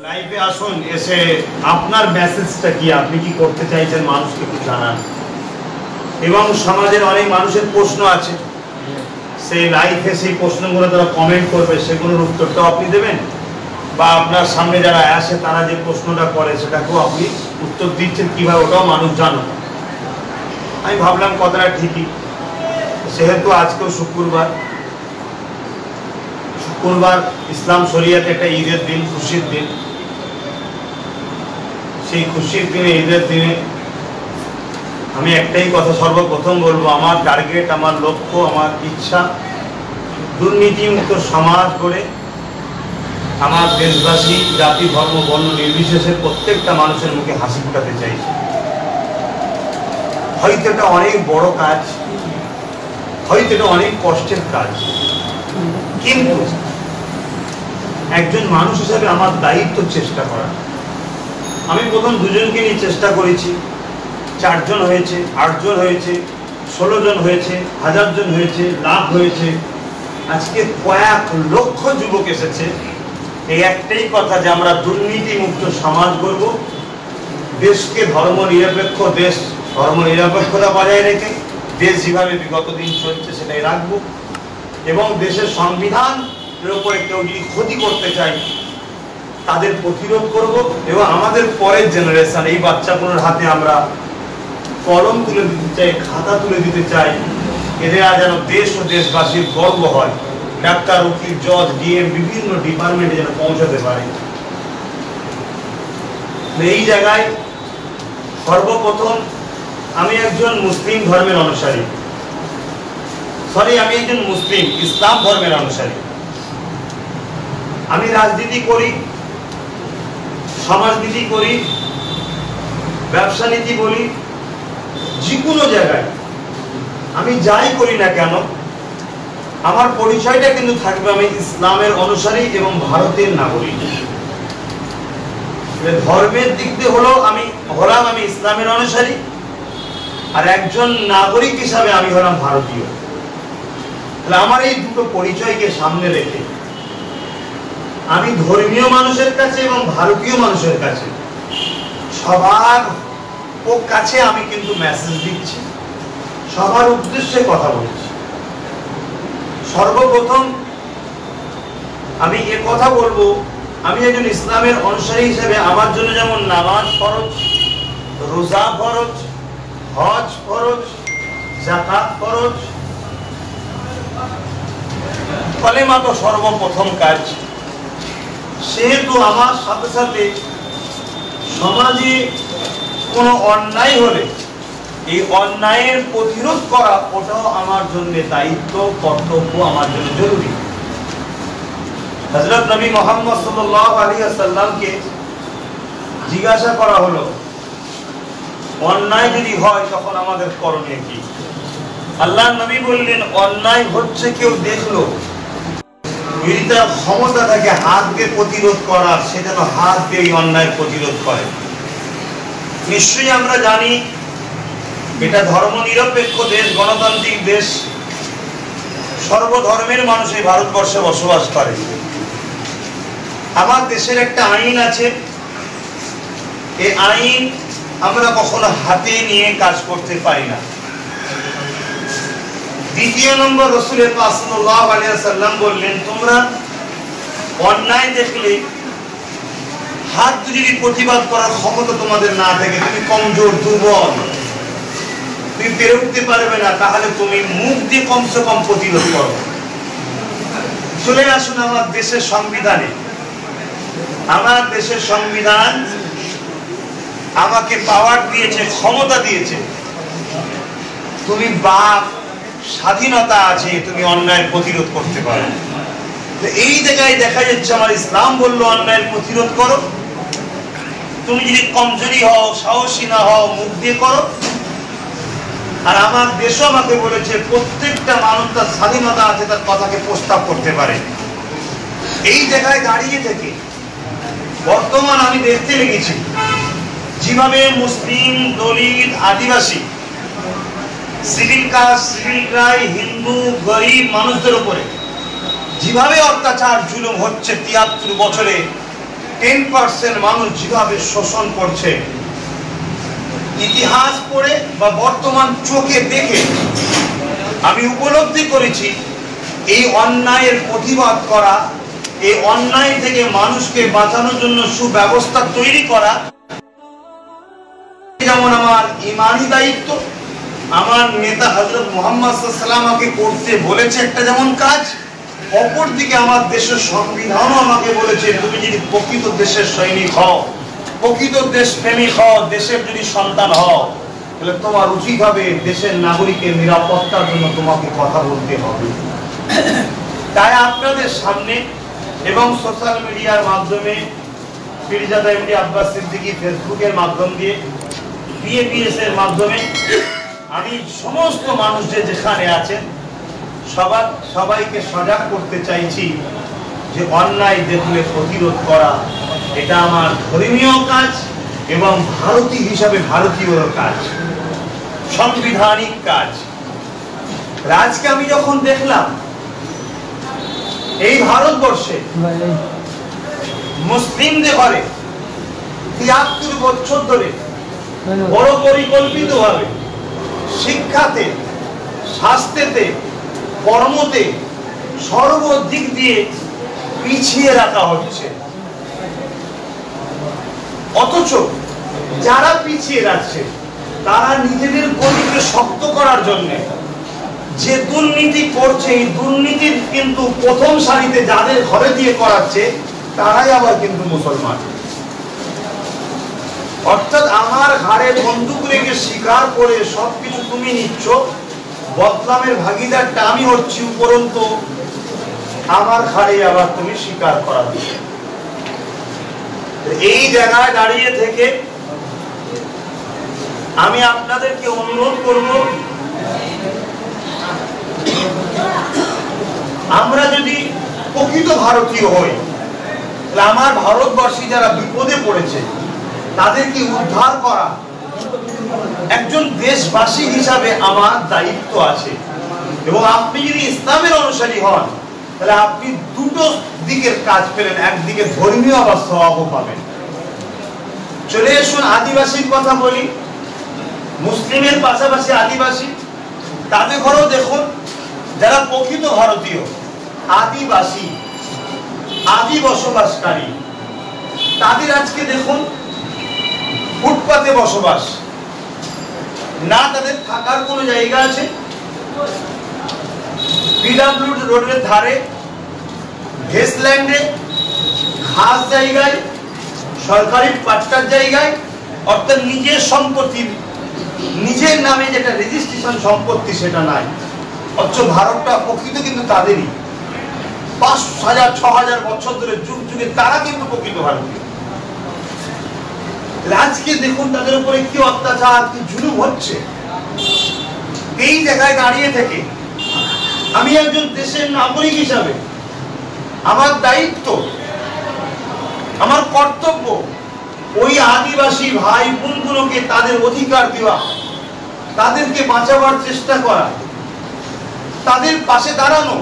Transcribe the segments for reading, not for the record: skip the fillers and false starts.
লাইভে আসুন, এসে আপনার মেসেজটা কি, আপনি কি করতে চাইছেন মানুষকে একটু জানান। এবং সমাজের অনেক মানুষের প্রশ্ন আছে, সেই লাইভে সেই প্রশ্নগুলো তারা কমেন্ট করবে, সেগুলোর উত্তরটাও আপনি দেবেন, বা আপনার সামনে যারা আসে তারা যে প্রশ্নটা করে সেটাকেও আপনি উত্তর দিচ্ছেন কিভাবে, ওটাও মানুষ জানো। আমি ভাবলাম কথাটা ঠিকই, সেহেতু আজকেও শুক্রবার ইসলাম শরিয়াতে একটা ঈদের দিন, খুশির দিন। সেই খুশির দিনে, ঈদের দিনে আমি একটাই কথা সর্বপ্রথম বলবো, আমার টার্গেট, আমার লক্ষ্য, আমার ইচ্ছা দুর্নীতিমুক্ত সমাজ গড়ে আমার দেশবাসী জাতি ধর্ম বর্ণ নির্বিশেষে প্রত্যেকটা মানুষের মুখে হাসি ফোটাতে চাইছি। হয়তো এটা অনেক বড় কাজ, হয়তো এটা অনেক কষ্টের কাজ, কিন্তু একজন মানুষ হিসেবে আমার দায়িত্ব চেষ্টা করা। আমি প্রথম দুজনকে নিয়ে চেষ্টা করেছি, 4 জন হয়েছে, 8 জন হয়েছে, 16 জন হয়েছে, 1000 জন হয়েছে, লাখ হয়েছে, আজকে কয়েক লক্ষ যুবক এসেছে। এই একটাই কথা যে আমরা দুর্নীতি মুক্ত সমাজ গড়ব, দেশকে ধর্ম নিরপেক্ষ দেশ, ধর্ম নিরপেক্ষতা বজায় রেখে দেশ যেভাবে বিগত দিন চলছে সেটাই রাখবো। এবং দেশের সংবিধানের উপরে কেউ যদি ক্ষতি করতে চায় তাদের প্রতিরোধ করব। এবং আমাদের পরের জেনারেশন, এই বাচ্চাগুলোর হাতে আমরা কলম তুলে দিতে চাই, খাতা তুলে দিতে চাই, এরা যেন দেশ ও দেশবাসীর গর্ব হয়, ডাক্তার, উকিল, জজ, ডিএম বিভিন্ন ডিপার্টমেন্টে যেন পৌঁছাতে পারে। এই জায়গায় সর্বপ্রথম আমি একজন মুসলিম ধর্মের অনুসারী, আমি একজন মুসলিম ইসলাম ধর্মের অনুসারী। আমি রাজনীতি করি, সমাজনীতি করি, ব্যবসা নীতি বলি, যে কোনো জায়গায় আমি যাই করি না কেন আমার পরিচয়টা কিন্তু থাকবে আমি ইসলামের অনুসারী এবং ভারতের নাগরিক। ধর্মের দিক দিয়ে আমি ইসলামের অনুসারী, আর একজন নাগরিক হিসাবে আমি হলাম ভারতীয়। তাহলে আমার এই দুটো পরিচয়কে সামনে রেখে আমি ধর্মীয় মানুষের কাছে এবং ভারতীয় মানুষের কাছে সবার কাছে আমি কিন্তু মেসেজ দিচ্ছি, সবার উদ্দেশ্যে কথা বলছি। সর্বপ্রথম আমি এ কথা বলবো, আমি একজন ইসলামের অনুসারী হিসেবে আমার জন্য যেমন নামাজ ফরজ, রোজা ফরজ, হজ ফরজ, যাকাত ফরজ, কলেমা তো সর্বপ্রথম কাজ। সেহেতু আমার সাথে সাথে সমাজে কোনো অন্যায় হলে এই অন্যায়ের প্রতিরোধ করা, ওটাও আমার জন্য দায়িত্ব, কর্তব্য, আমার জন্য জরুরি। হযরত নবী মুহাম্মদ সাল্লাল্লাহু আলাইহি ওয়াসাল্লামকে জিজ্ঞাসা করা হলো, অন্যায় যদি হয় তখন আমাদের করণীয় কি? আল্লাহর নবী বললেন, অন্যায় হচ্ছে কেউ দেখলো, যদি তার ক্ষমতা থাকে হাত দিয়ে প্রতিরোধ করার, সে যেন হাত দিয়ে এই অন্যায় প্রতিরোধ করে। নিশ্চয়ই আমরা জানি এটা ধর্ম নিরপেক্ষ দেশ, গণতান্ত্রিক দেশ, সর্বধর্মের মানুষ এই ভারতবর্ষে বসবাস করে। আমার দেশের একটা আইন আছে, এই আইন আমরা কখনো হাতে নিয়ে কাজ করতে পারি না। দ্বিতীয় নম্বর, রাসূল পাক সাল্লাল্লাহু আলাইহি ওয়াসাল্লাম বললেন, তোমরা অন্যায় দেখলে হাত যদি প্রতিবাদ করার ক্ষমতা তোমাদের না থাকে, তুমি কমজোর, দুর্বল, তুমি পেরে উঠতে পারবে না, তাহলে তুমি মুখ দিয়ে কমসে কম প্রতিরোধ করো। চলে আসুন আমার দেশের সংবিধানে। আমার দেশের সংবিধান আমাকে পাওয়ার দিয়েছে, ক্ষমতা দিয়েছে, তুমি বাক স্বাধীনতা আছে, তুমি অন্যায়ের প্রতিরোধ করতে পারো। এই জায়গায় দেখা যাচ্ছে আমার ইসলাম বললো অন্যায়ের প্রতিরোধ করো। তুমি যদি কমজোরি হও, সাহসী না হও, মুখ দিয়ে করো। আর আমার দেশও আমাকে বলেছে প্রত্যেকটা মানুষ তার স্বাধীনতা আছে, তার কথাকে প্রস্তাব করতে পারে। এই জায়গায় দাঁড়িয়ে থেকে বর্তমান আমি দেখতে লেগেছি যেভাবে মুসলিম, Dalit, Adivasi, civil caste, civil tribe, Hindu, গরিব মানুষদের উপরে যেভাবে অত্যাচার জুলুম হচ্ছে ৭৩ বছরে 10% মানুষ যেভাবে শোষণ করছে, ইতিহাস পড়ে বা বর্তমান চোখে দেখে আমি উপলব্ধি করেছি এই অন্যায়ের প্রতিবাদ করা, এই অন্যায় থেকে মানুষকে বাঁচানোর জন্য সুব্যবস্থা তৈরি করা যেমন আমার ইমানি দায়িত্ব, আমার নেতা হযরত মুহাম্মদ সাল্লাল্লাহু আলাইহি ওয়াসাল্লাম আমাকে করতে বলেছে একটা যেমন কাজ, অপরদিকে আমার দেশের সংবিধানও আমাকে বলেছে তুমি যদি প্রকৃত দেশের সৈনিক হও, প্রকৃত দেশপ্রেমিক হও, দেশের যদি সন্তান হও, তাহলে তোমার উচিত হবে দেশের নাগরিকের নিরাপত্তার জন্য তোমাকে কথা বলতে হবে। তাই আপনাদের সামনে এবং সোশ্যাল মিডিয়ার মাধ্যমে, পীরজাদা এমডি আব্বাস সিদ্দিকী ফেসবুকের মাধ্যম দিয়ে, বিএপিএস এর মাধ্যমে আমি সমস্ত মানুষ যেখানে আছেন সবাইকে সজাগ করতে চাইছি যে অন্যায় দেখলে প্রতিরোধ করা এটা আমার ধর্মীয় কাজ এবং ভারতীয় হিসাবে ভারতীয়র কাজ, সাংবিধানিক কাজ। আজকে আমি যখন দেখলাম এই ভারতবর্ষে মুসলিমদের ঘরে ৭৩ বছর ধরে বড় পরিকল্পিতভাবে শিক্ষাতে, স্বাস্থ্যেতে, কর্মতে সর্বদিক দিয়ে পিছিয়ে রাখা হচ্ছে, অথচ যারা পিছিয়ে রাখছে তারা নিজেদের গদিকে শক্ত করার জন্য যে দুর্নীতি করছে, এই দুর্নীতির কিন্তু প্রথম সারিতে যাদের ঘরে দিয়ে করাচ্ছে তারাই আবার কিন্তু মুসলমান। অর্থাৎ আমার ঘাড়ে বন্দুক রেখে স্বীকার করে সবকিছু তুমি নিচ্ছ, বদনামের ভাগিদারটা আমি হচ্ছি, উপরন্তু আমার ঘাড়ে আবার তুমি স্বীকার করা দিচ্ছ। এই জায়গায় দাঁড়িয়ে থেকে আমি আপনাদেরকে অনুরোধ করব, আমরা যদি প্রকৃত ভারতীয় হই তাহলে আমার ভারতবাসী যারা বিপদে পড়েছে তাদেরকে উদ্ধার করা একজন দেশবাসী হিসাবে আমার দায়িত্ব আছে। এবং আপনি যদি ইসলামের অনুসারী হন তাহলে আপনি দুটো দিকের কাজ পেলেন, একদিকে ধর্মীয় আবার সওয়াবও পাবেন। চলে আসুন আদিবাসীর কথা বলি, মুসলিমের পাশাপাশি আদিবাসী, তাদের ঘরেও দেখুন যারা প্রকৃত ভারতীয়, আদিবাসী, আদি বসবাসকারী, তাদের আজকে দেখুন ফুটপাতে বসবাস, না তাদের থাকার কোনো জায়গা আছে, পিডব্লিউ রোডের ধারে, ভেস্টল্যান্ডে, খাস জায়গায়, সরকারি পাট্টার জায়গায়, অর্থাৎ নিজের সম্পত্তি, নিজের নামে যেটা রেজিস্ট্রেশন সম্পত্তি সেটা নাই। অথচ ভারতটা প্রকৃত কিন্তু তাদেরই, ৫,০০০-৬,০০০ বছর ধরে যুগ যুগে তারা কিন্তু প্রকৃত ভারতীয়। আজকে দেখুন তাদের উপরে কি অত্যাচার, কি জুলুম হচ্ছে। এই জায়গায় দাঁড়িয়ে থেকে আমি একজন দেশের নাগরিক হিসাবে আমার দায়িত্ব, আমার কর্তব্য ওই আদিবাসী ভাই বোনগুলোকে তাদের অধিকার দেওয়া, তাদেরকে বাঁচাবার চেষ্টা করা, তাদের পাশে দাঁড়ানো,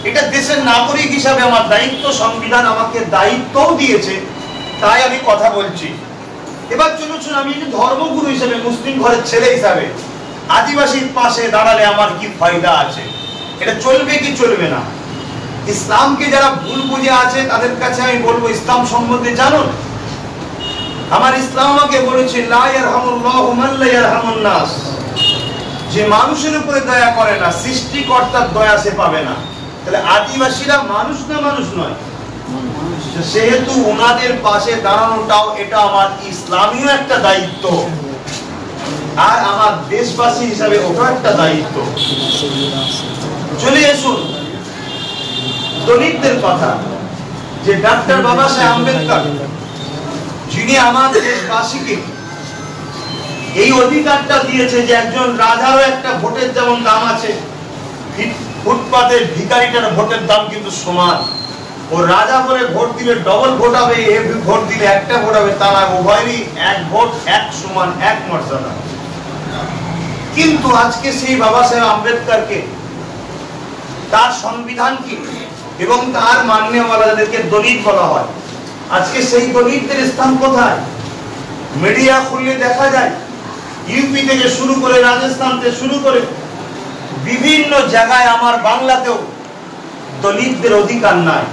এটা দেশের নাগরিক হিসাবে আমার দায়িত্ব। সংবিধান আমাকে দায়িত্বও দিয়েছে, তাই আমি কথা বলছি। এবার চলুন আমি ধর্মগুরু হিসেবে, মুসলিম ঘরের ছেলে হিসাবে আদিবাসীর পাশে দাঁড়ালে আমার কি ফায়দা আছে, এটা চলবে কি চলবে না। ইসলামকে যারা ভুল বুঝে আছে তাদের কাছে আমি বলবো ইসলাম সম্বন্ধে জানুন। আমার ইসলাম আমাকে বলেছে লা ইয়ারহামুল্লাহু মান লা ইয়ারহামুন নাস, যে মানুষের উপরে দয়া করে না সৃষ্টিকর্তার দয়া সে পাবে না। তাহলে আদিবাসীরা মানুষ না মানুষ নয়, সেহেতু ওনাদের পাশে দাঁড়ানোটাও এটা আমার ইসলামীয় একটা দায়িত্ব, আর আমার দেশবাসী হিসাবে ওটা একটা দায়িত্ব। চলে আসুন দলিতদের কথা, যে ডক্টর বাবা সাহেব আম্বেদকর যিনি আমার দেশবাসীকে এই অধিকারটা দিয়েছে যে একজন রাজারও একটা ভোটের যেমন দাম আছে, ফুটপাতের ভিখারিটার ভোটের দাম কিন্তু সমান। ও রাজা বলে ভোট দিলে ডবল ভোট হবে, এ ভোট দিলে একটা ভোট হবে, তা না, উভয়েরই এক ভোট, এক সমান, এক মর্যাদা। কিন্তু আজকে সেই বাবা সাহেব আম্বেদকরকে তার সংবিধান কি এবং তার মান্যওয়ালা যাদেরকে দলিত বলা হয়, আজকে সেই দলিতদের স্থান কোথায়? মিডিয়া খুললে দেখা যায় ইউপি থেকে শুরু করে রাজস্থান থেকে শুরু করে বিভিন্ন জায়গায়, আমার বাংলাতেও দলিতদের অধিকার নাই।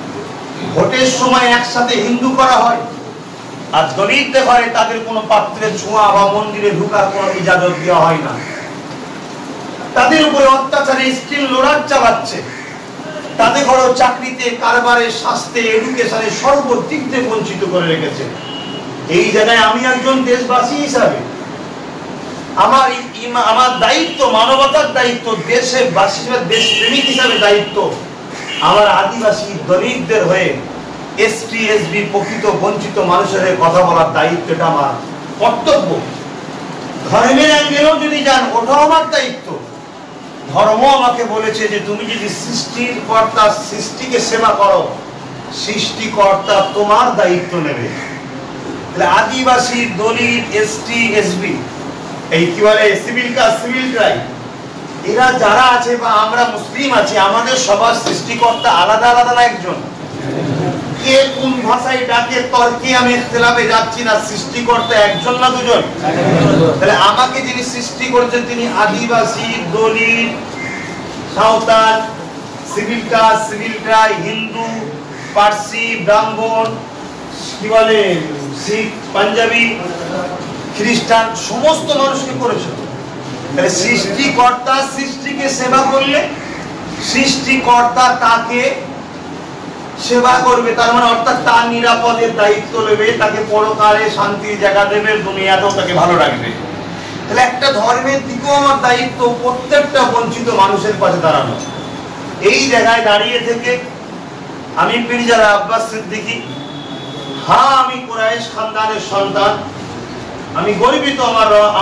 ভোটের সময় একসাথে হিন্দু করা হয়, আর দলিতদের ঘরে তাদের কোনো পাত্রে ছোঁয়া বা মন্দিরে ঢোকার কোনো ইজাজত দেওয়া হয় না। তাদের উপরে অত্যাচারে স্টিল লড়াই চালাচ্ছে, তাদের ঘরে চাকরিতে, কারবারে, স্বাস্থ্যে, এডুকেশনে সর্বদিক থেকে বঞ্চিত করে রেখেছে। এই জায়গায় আমি একজন দেশবাসী হিসাবে আমার দায়িত্ব, মানবতার দায়িত্ব, দেশের বাসী হিসেবে, দেশপ্রেমিক হিসাবে দায়িত্ব, আমার আদিবাসী দলিতদের হয়ে, এসটি এসবি প্রকৃত বঞ্চিত মানুষের হয়ে কথা বলার দায়িত্বটা আমার কর্তব্য। ধর্মের অ্যাঙ্গেলেও যদি যান, ওটাও আমার দায়িত্ব। ধর্ম আমাকে বলেছে যে তুমি যদি সৃষ্টির কর্তা, সৃষ্টিকে সেবা করো, সৃষ্টিকর্তা তোমার দায়িত্ব নেবে। তাহলে আদিবাসী, দলিত, এসটি এসবি, এই কি বলে সিভিল কাস্ট, সিভিল ট্রাইব, এরা যারা আছে বা আমরা মুসলিম আছি, আমাদের সবার সৃষ্টিকর্তা আলাদা আলাদা না একজন? কে কোন ভাষায় ডাকে তর্কে আমি ইখতিলাফে যাচ্ছি না, সৃষ্টিকর্তা একজন না দুজন? তাহলে আমাকে যিনি সৃষ্টি করেছেন তিনি Adivasi, Dalit, Santhal, civil caste, civil tribe, Hindu, Parsi, ব্রাহ্মণ, কি বলে শিখ, পাঞ্জাবি, খ্রিস্টান, সমস্ত মানুষকে করেছেন। তাহলে সৃষ্টিকর্তা সৃষ্টিকে সেবা করলে সৃষ্টিকর্তা তাকে সেবা করবে, তার মানে অর্থাৎ তার নিরাপদের দায়িত্ব নেবে, তাকে পরকালে শান্তির জায়গা দেবে, দুনিয়াতেও তাকে ভালো রাখবে। তাহলে একটা ধর্মের দিকেও আমার দায়িত্ব প্রত্যেকটা বঞ্চিত মানুষের পাশে দাঁড়ানো। এই জায়গায় দাঁড়িয়ে থেকে আমি পীরজাদা আব্বাস সিদ্দিকী, হ্যাঁ আমি কুরাইশ খানদানের সন্তান, আমি গর্বিত,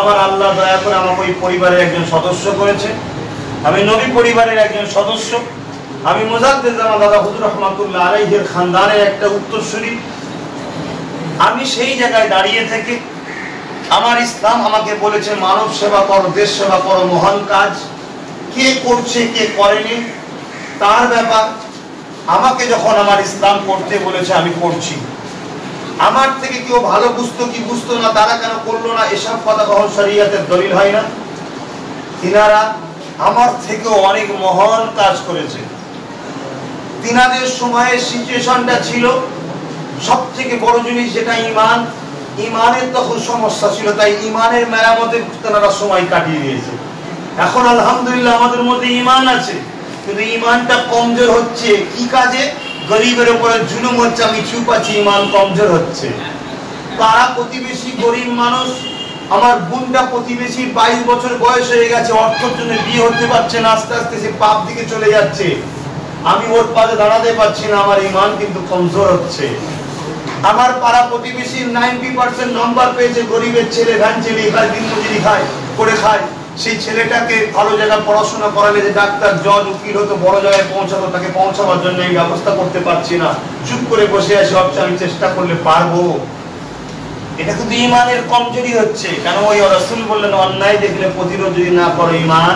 আমার আল্লাহ দয়া করে আমাকে ওই পরিবারের একজন সদস্য করেছে, আমি নবী পরিবারের একজন সদস্য, আমি মুজাদ্দিদ জামান দাদা হুজুর রহমাতুল্লাহ আলাইহির খানদানের একটা উত্তরসূরি। আমি সেই জায়গায় দাঁড়িয়ে থেকে আমার ইসলাম আমাকে বলেছে মানব সেবা করো, দেশ সেবা করো, মহান কাজ। কে করছে কে করেনি তার ব্যাপার। আমাকে যখন আমার ইসলাম করতে বলেছে আমি করছি। আমার থেকে কেউ ভালো বুঝতো কি বুঝতো না, তারা কেন করলো না, এসব কথা কখন শরীয়তের দলিল হয় না। তিনারা আমার থেকেও অনেক মহান কাজ করেছে। তিনাদের সময়ের সিচুয়েশনটা ছিল সব থেকে বড় জিনিস যেটা ঈমান, ঈমানের তখন সমস্যা ছিল, তাই ঈমানের মেরামতের তেনারা সময় কাটিয়ে দিয়েছে। এখন আলহামদুলিল্লাহ আমাদের মধ্যে ঈমান আছে, কিন্তু ঈমানটা কমজোর হচ্ছে। কি কাজে? গরিবের উপরে জুলুম হচ্ছে, আমি চুপ আছি, ঈমান কমজোর হচ্ছে। পাড়া প্রতিবেশী গরিব মানুষ, আমার বোনটা প্রতিবেশী 22 বছর বয়স হয়ে গেছে, অর্থের জন্য বিয়ে হতে পারছে না, আস্তে আস্তে সে পাপ দিকে চলে যাচ্ছে, আমি ওর পাশে দাঁড়াতে পারছি না, আমার ঈমান কিন্তু কমজোর হচ্ছে। আমার পাড়া প্রতিবেশী 90% নম্বর পেয়েছে, গরিবের ছেলে, ভ্যান ছেলে, এবার দিনমজুরি করে খায়, সেই ছেলেটাকে ভালো জায়গায় পড়াশোনা করালে যে ডাক্তার, জজ, উকিল হতো, বড় জায়গায় পৌঁছাতো, তাকে পৌঁছাবার জন্য আমি ব্যবস্থা করতে পারছি না, চুপ করে বসে আছি, ভাবছি আমি চেষ্টা করলে পারবো। এটা কিন্তু ঈমানের কমজোরি হচ্ছে। কেন? ওই রাসূল বললেন অন্যায় দেখলে প্রতিরোধ যদি না করো ঈমান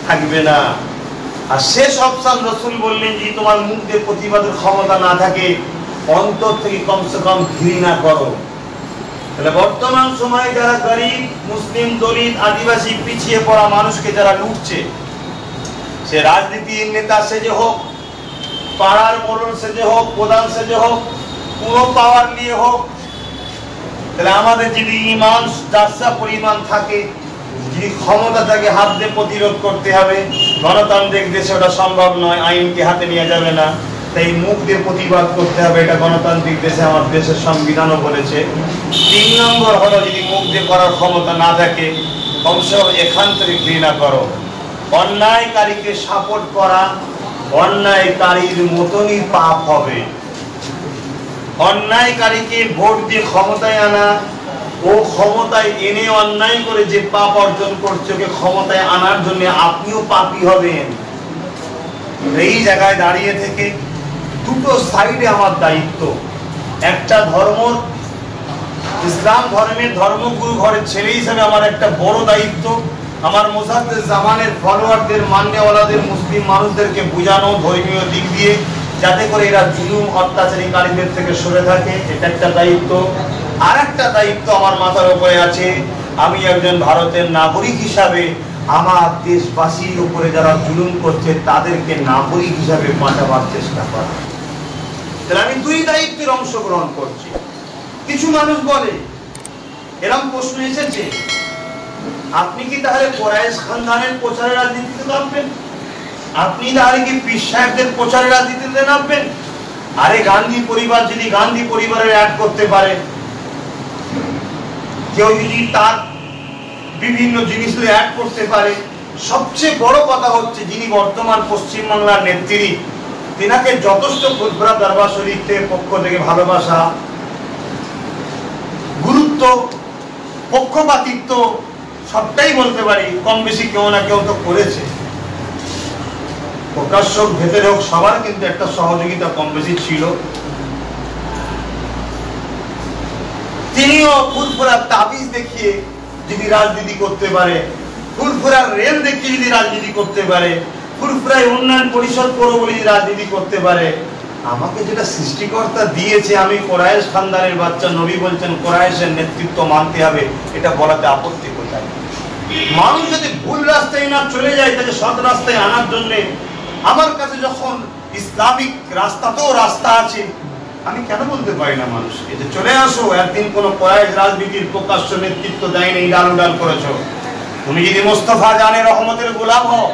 থাকবে না। আর শেষ অপশন রাসূল বললেন যে তোমার মুখ দিয়ে প্রতিবাদের ক্ষমতা না থাকে, অন্তর থেকে কমসে কম ঘৃণা করো। তাহলে বর্তমান সময়ে যারা গরিব, মুসলিম, দলিত, আদিবাসী, পিছিয়ে পড়া মানুষকে যারা লুটছে, সে রাজনীতির নেতা সেজে হোক, পাড়ার মোড়ল সেজে হোক, প্রধান সেজে হোক, কোনো পাওয়ার নিয়ে হোক, তাহলে আমাদের যদি ঈমান যার পরিমাণ থাকে, যদি ক্ষমতা থাকে, হাত দিয়ে প্রতিরোধ করতে হবে। গণতান্ত্রিক দেশে ওটা সম্ভব নয়, আইনকে হাতে নিয়ে যাবে না, তাই মুখ দিয়ে প্রতিবাদ করতে হবে। এটা গণতান্ত্রিক দেশে আমার দেশের সংবিধানও বলেছে। 3 নম্বর হলো যদি মুখ দিয়ে করার ক্ষমতা না থাকে, কমসে কম এখান থেকে ঘৃণা করো। অন্যায়কারীকে সাপোর্ট করা অন্যায়কারীর মতনই পাপ হবে। অন্যায়কারীকে ভোট দিয়ে ক্ষমতায় আনা, ও ক্ষমতায় এনে অন্যায় করে যে পাপ অর্জন করছে, ওকে ক্ষমতায় আনার জন্য আপনিও পাপী হবেন। এই জায়গায় দাঁড়িয়ে থেকে দুটো সাইডে আমার দায়িত্ব। একটা ধর্ম, ইসলাম ধর্মের ধর্মগুরু ঘরের ছেলে হিসেবে আমার একটা বড় দায়িত্ব, আমার মুজাদ্দেদ জামানের ফলোয়ারদের, মান্যওয়ালাদের, মুসলিম মানুষদেরকে বোঝানো ধর্মীয় দিক দিয়ে, যাতে করে এরা জুলুম অত্যাচারীকারীদের থেকে সরে থাকে। এটা একটা দায়িত্ব। আর একটা দায়িত্ব আমার মাথার উপরে আছে, আমি একজন ভারতের নাগরিক হিসাবে আমার দেশবাসীর উপরে যারা জুলুম করছে তাদেরকে নাগরিক হিসাবে বাঁচাবার চেষ্টা করা। তাহলে আমি দুই দায়িত্বের অংশগ্রহণ করছি। কিছু মানুষ বলে, এরকম প্রশ্ন এসেছে, আপনি কি তাহলে কোরাইশ খানদানের প্রচারে রাজনীতিতে নামবেন? আপনি তাহলে কি পীর সাহেবদের প্রচারে রাজনীতিতে নামবেন? আরে গান্ধী পরিবার যদি গান্ধী পরিবারের অ্যাড করতে পারে, কেউ যদি তার বিভিন্ন জিনিস অ্যাড করতে পারে, সবচেয়ে বড় কথা হচ্ছে যিনি বর্তমান পশ্চিমবাংলার নেত্রী, তিনাকে যথেষ্ট ফুরফুরা দরবার শরীফের পক্ষ থেকে ভালোবাসা, গুরুত্ব, পক্ষপাতিত্ব সবটাই বলতে পারি, কম বেশি কেউ না কেউ তো করেছে। প্রকাশ্য হোক ভেতরে হোক সবার কিন্তু একটা সহযোগিতা কম বেশি ছিল। তিনিও ফুরফুরার তাবিজ দেখিয়ে যদি রাজনীতি করতে পারে, ফুরফুরার রেল দেখিয়ে যদি রাজনীতি করতে পারে, ফুরফুরায় উন্নয়ন পরিষদ করবো বলে যদি রাজনীতি করতে পারে, আমাকে যেটা সৃষ্টিকর্তা দিয়েছে, আমি কোরাইশ খানদানের বাচ্চা, নবী বলছেন কোরাইশের নেতৃত্ব মানতে হবে, এটা বলাতে আপত্তি কোথায়? মানুষ যদি ভুল রাস্তায় না চলে যায়, তাকে সৎ রাস্তায় আনার জন্য আমার কাছে যখন ইসলামিক রাস্তাতেও রাস্তা আছে, আমি কেন বলতে পারি না মানুষকে যে চলে আসো, একদিন কোন কোরাইশ রাজনীতির প্রকাশ্য নেতৃত্ব দেয়নি, ডাল উডাল করেছো। তুমি যদি মোস্তফা জানের রহমতের গোলাম হও,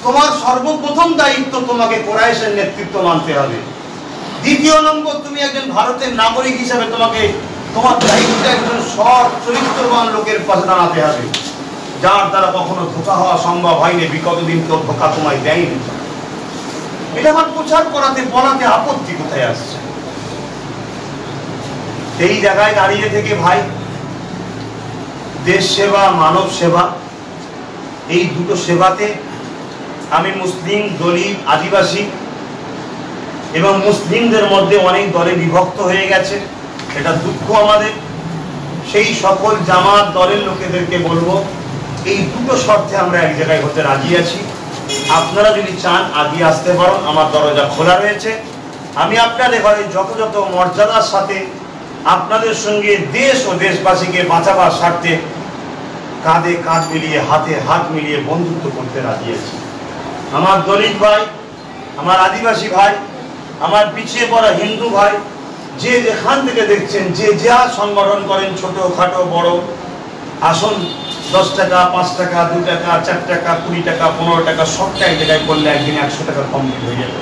তোমার সর্বপ্রথম দায়িত্ব তোমাকে কোরাইশের নেতৃত্ব মানতে হবে। দ্বিতীয় নম্বর, তুমি একজন ভারতের নাগরিক হিসাবে তোমাকে তোমার দায়িত্ব একজন সৎ চরিত্রবান লোকের পাশে দাঁড়াতে হবে, যার দ্বারা কখনো ধোঁকা হওয়া সম্ভব হয়নি, বিগত দিন তো ধোঁকা তোমায় দেয়নি। এটা আমার প্রচার করাতে বলাতে আপত্তি কোথায় আসছে? এই জায়গায় দাঁড়িয়ে থেকে ভাই, দেশ সেবা, মানব সেবা, এই দুটো সেবাতে আমি মুসলিম, দলিত, আদিবাসী এবং মুসলিমদের মধ্যে অনেক দলে বিভক্ত হয়ে গেছে, এটা দুঃখ আমাদের। সেই সকল জামাত দলের লোকেদেরকে বলবো, এই দুটো শর্তে আমরা এক জায়গায় হতে রাজি আছি। আপনারা যদি চান আগে আসতে পারেন, আমার দরজা খোলা রয়েছে। আমি আপনাদের ঘরে যথাযথ মর্যাদার সাথে আপনাদের সঙ্গে দেশ ও দেশবাসীকে বাঁচাবার স্বার্থে কাঁধে কাঁধ মিলিয়ে, হাতে হাত মিলিয়ে বন্ধুত্ব করতে রাজি আছি। আমার দলিত ভাই, আমার আদিবাসী ভাই, আমার পিছিয়ে পড়া হিন্দু ভাই, যে যেখান থেকে দেখছেন, যে যা সংগঠন করেন, ছোট খাটো বড়, আসুন 10 টাকা, 5 টাকা, 2 টাকা, 4 টাকা, 20 টাকা, 15 টাকা, সবটা এক জায়গায় করলে একদিন 100 টাকা কমপ্লিট হয়ে যাবে।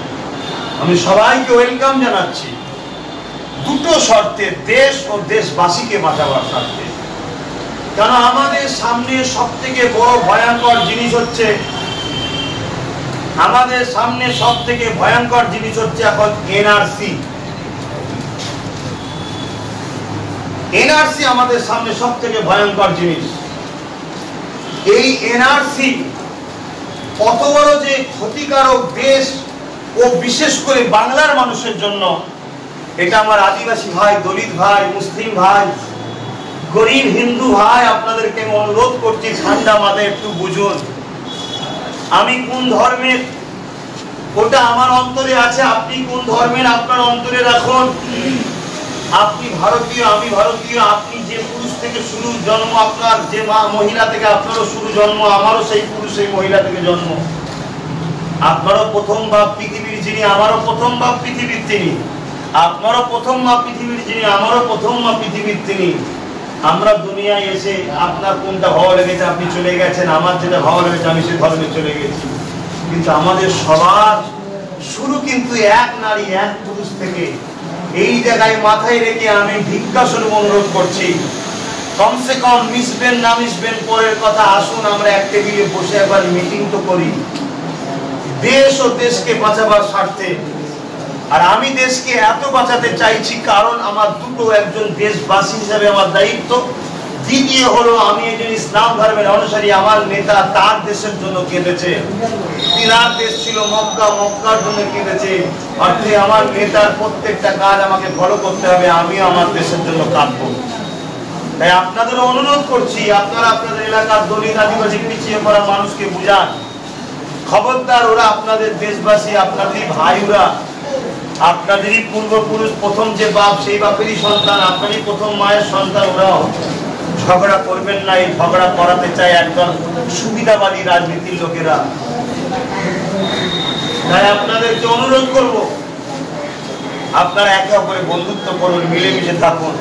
আমি সবাইকে ওয়েলকাম জানাচ্ছি, দুটো শর্তে, দেশ ও দেশবাসীকে বাঁচাবার স্বার্থে। কারণ আমাদের সামনে সব থেকে বড় ভয়ঙ্কর জিনিস হচ্ছে, আমাদের সামনে সব থেকে ভয়ঙ্কর জিনিস হচ্ছে এখন এনআরসি। এনআরসি আমাদের সামনে সব থেকে ভয়ঙ্কর জিনিস। এই এনআরসি কত বড় যে ক্ষতিকারক দেশ ও বিশেষ করে বাংলার মানুষের জন্য, এটা আমার আদিবাসী ভাই, দলিত ভাই, মুসলিম ভাই, গরিব হিন্দু ভাই, আপনাদেরকে আমি অনুরোধ করছি, ঠান্ডা মাথায় একটু বুঝুন। আমি কোন ধর্মের ওটা আমার অন্তরে আছে, আপনি কোন ধর্মের আপনার অন্তরে রাখুন। আপনি ভারতীয়, আমি ভারতীয়, আপনি যে পুরুষ থেকে শুরু জন্ম, আপনার যে মহিলা থেকে আপনারও শুরু জন্ম, আমারও সেই পুরুষ সেই মহিলা থেকে জন্ম। আপনারও প্রথম বাপ পৃথিবীর যিনি, আমারও প্রথম বাপ পৃথিবীর তিনি। আপনারও প্রথম মা পৃথিবীর যিনি, আমারও প্রথম মা পৃথিবীর তিনি। আমরা দুনিয়ায় এসে আপনার কোনটা ভালো লেগেছে আপনি চলে গেছেন, আমার যেটা ভালো লেগেছে আমি সেই ধর্মে চলে গেছি। কিন্তু আমাদের সবার শুরু কিন্তু এক নারী এক পুরুষ থেকে। এই জায়গায় মাথায় রেখে আমি ভিক্ষা স্বরূপ অনুরোধ করছি, কমসে কম মিশবেন না মিশবেন পরের কথা, আসুন আমরা এক টেবিলে বসে একবার মিটিং তো করি, দেশ ও দেশকে বাঁচাবার স্বার্থে। আর আমি দেশকে এত বাঁচাতে চাইছি কারণ আমার দুটো, একজন দেশবাসী হিসাবে আমার দায়িত্ব, দ্বিতীয় হলো আমি একজন ইসলাম ধর্মের অনুসারী। আমার নেতা তার দেশের জন্য কেঁদেছে, তিনার দেশ ছিল মক্কা, মক্কার জন্য কেঁদেছে। অর্থে আমার নেতার প্রত্যেকটা কাজ আমাকে ফলো করতে হবে, আমিও আমার দেশের জন্য কাঁদবো। তাই আপনাদের অনুরোধ করছি, আপনারা আপনাদের এলাকার দলিত আদিবাসী পিছিয়ে পড়া মানুষকে বুঝান। খবরদার, ওরা আপনাদের দেশবাসী, আপনাদেরই ভাইরা, আপনাদেরই পূর্বপুরুষ, প্রথম যে বাপ সেই বাপেরই সন্তান, আপনারই প্রথম মায়ের সন্তান। ওরাও ঝগড়া করবেন না। এই ঝগড়া করাতে চায় একদম সুবিধাবাদী রাজনীতির লোকেরা। তাই আপনাদেরকে অনুরোধ করব, আপনারা একে অপরে বন্ধুত্ব করুন, মিলেমিশে থাকুন।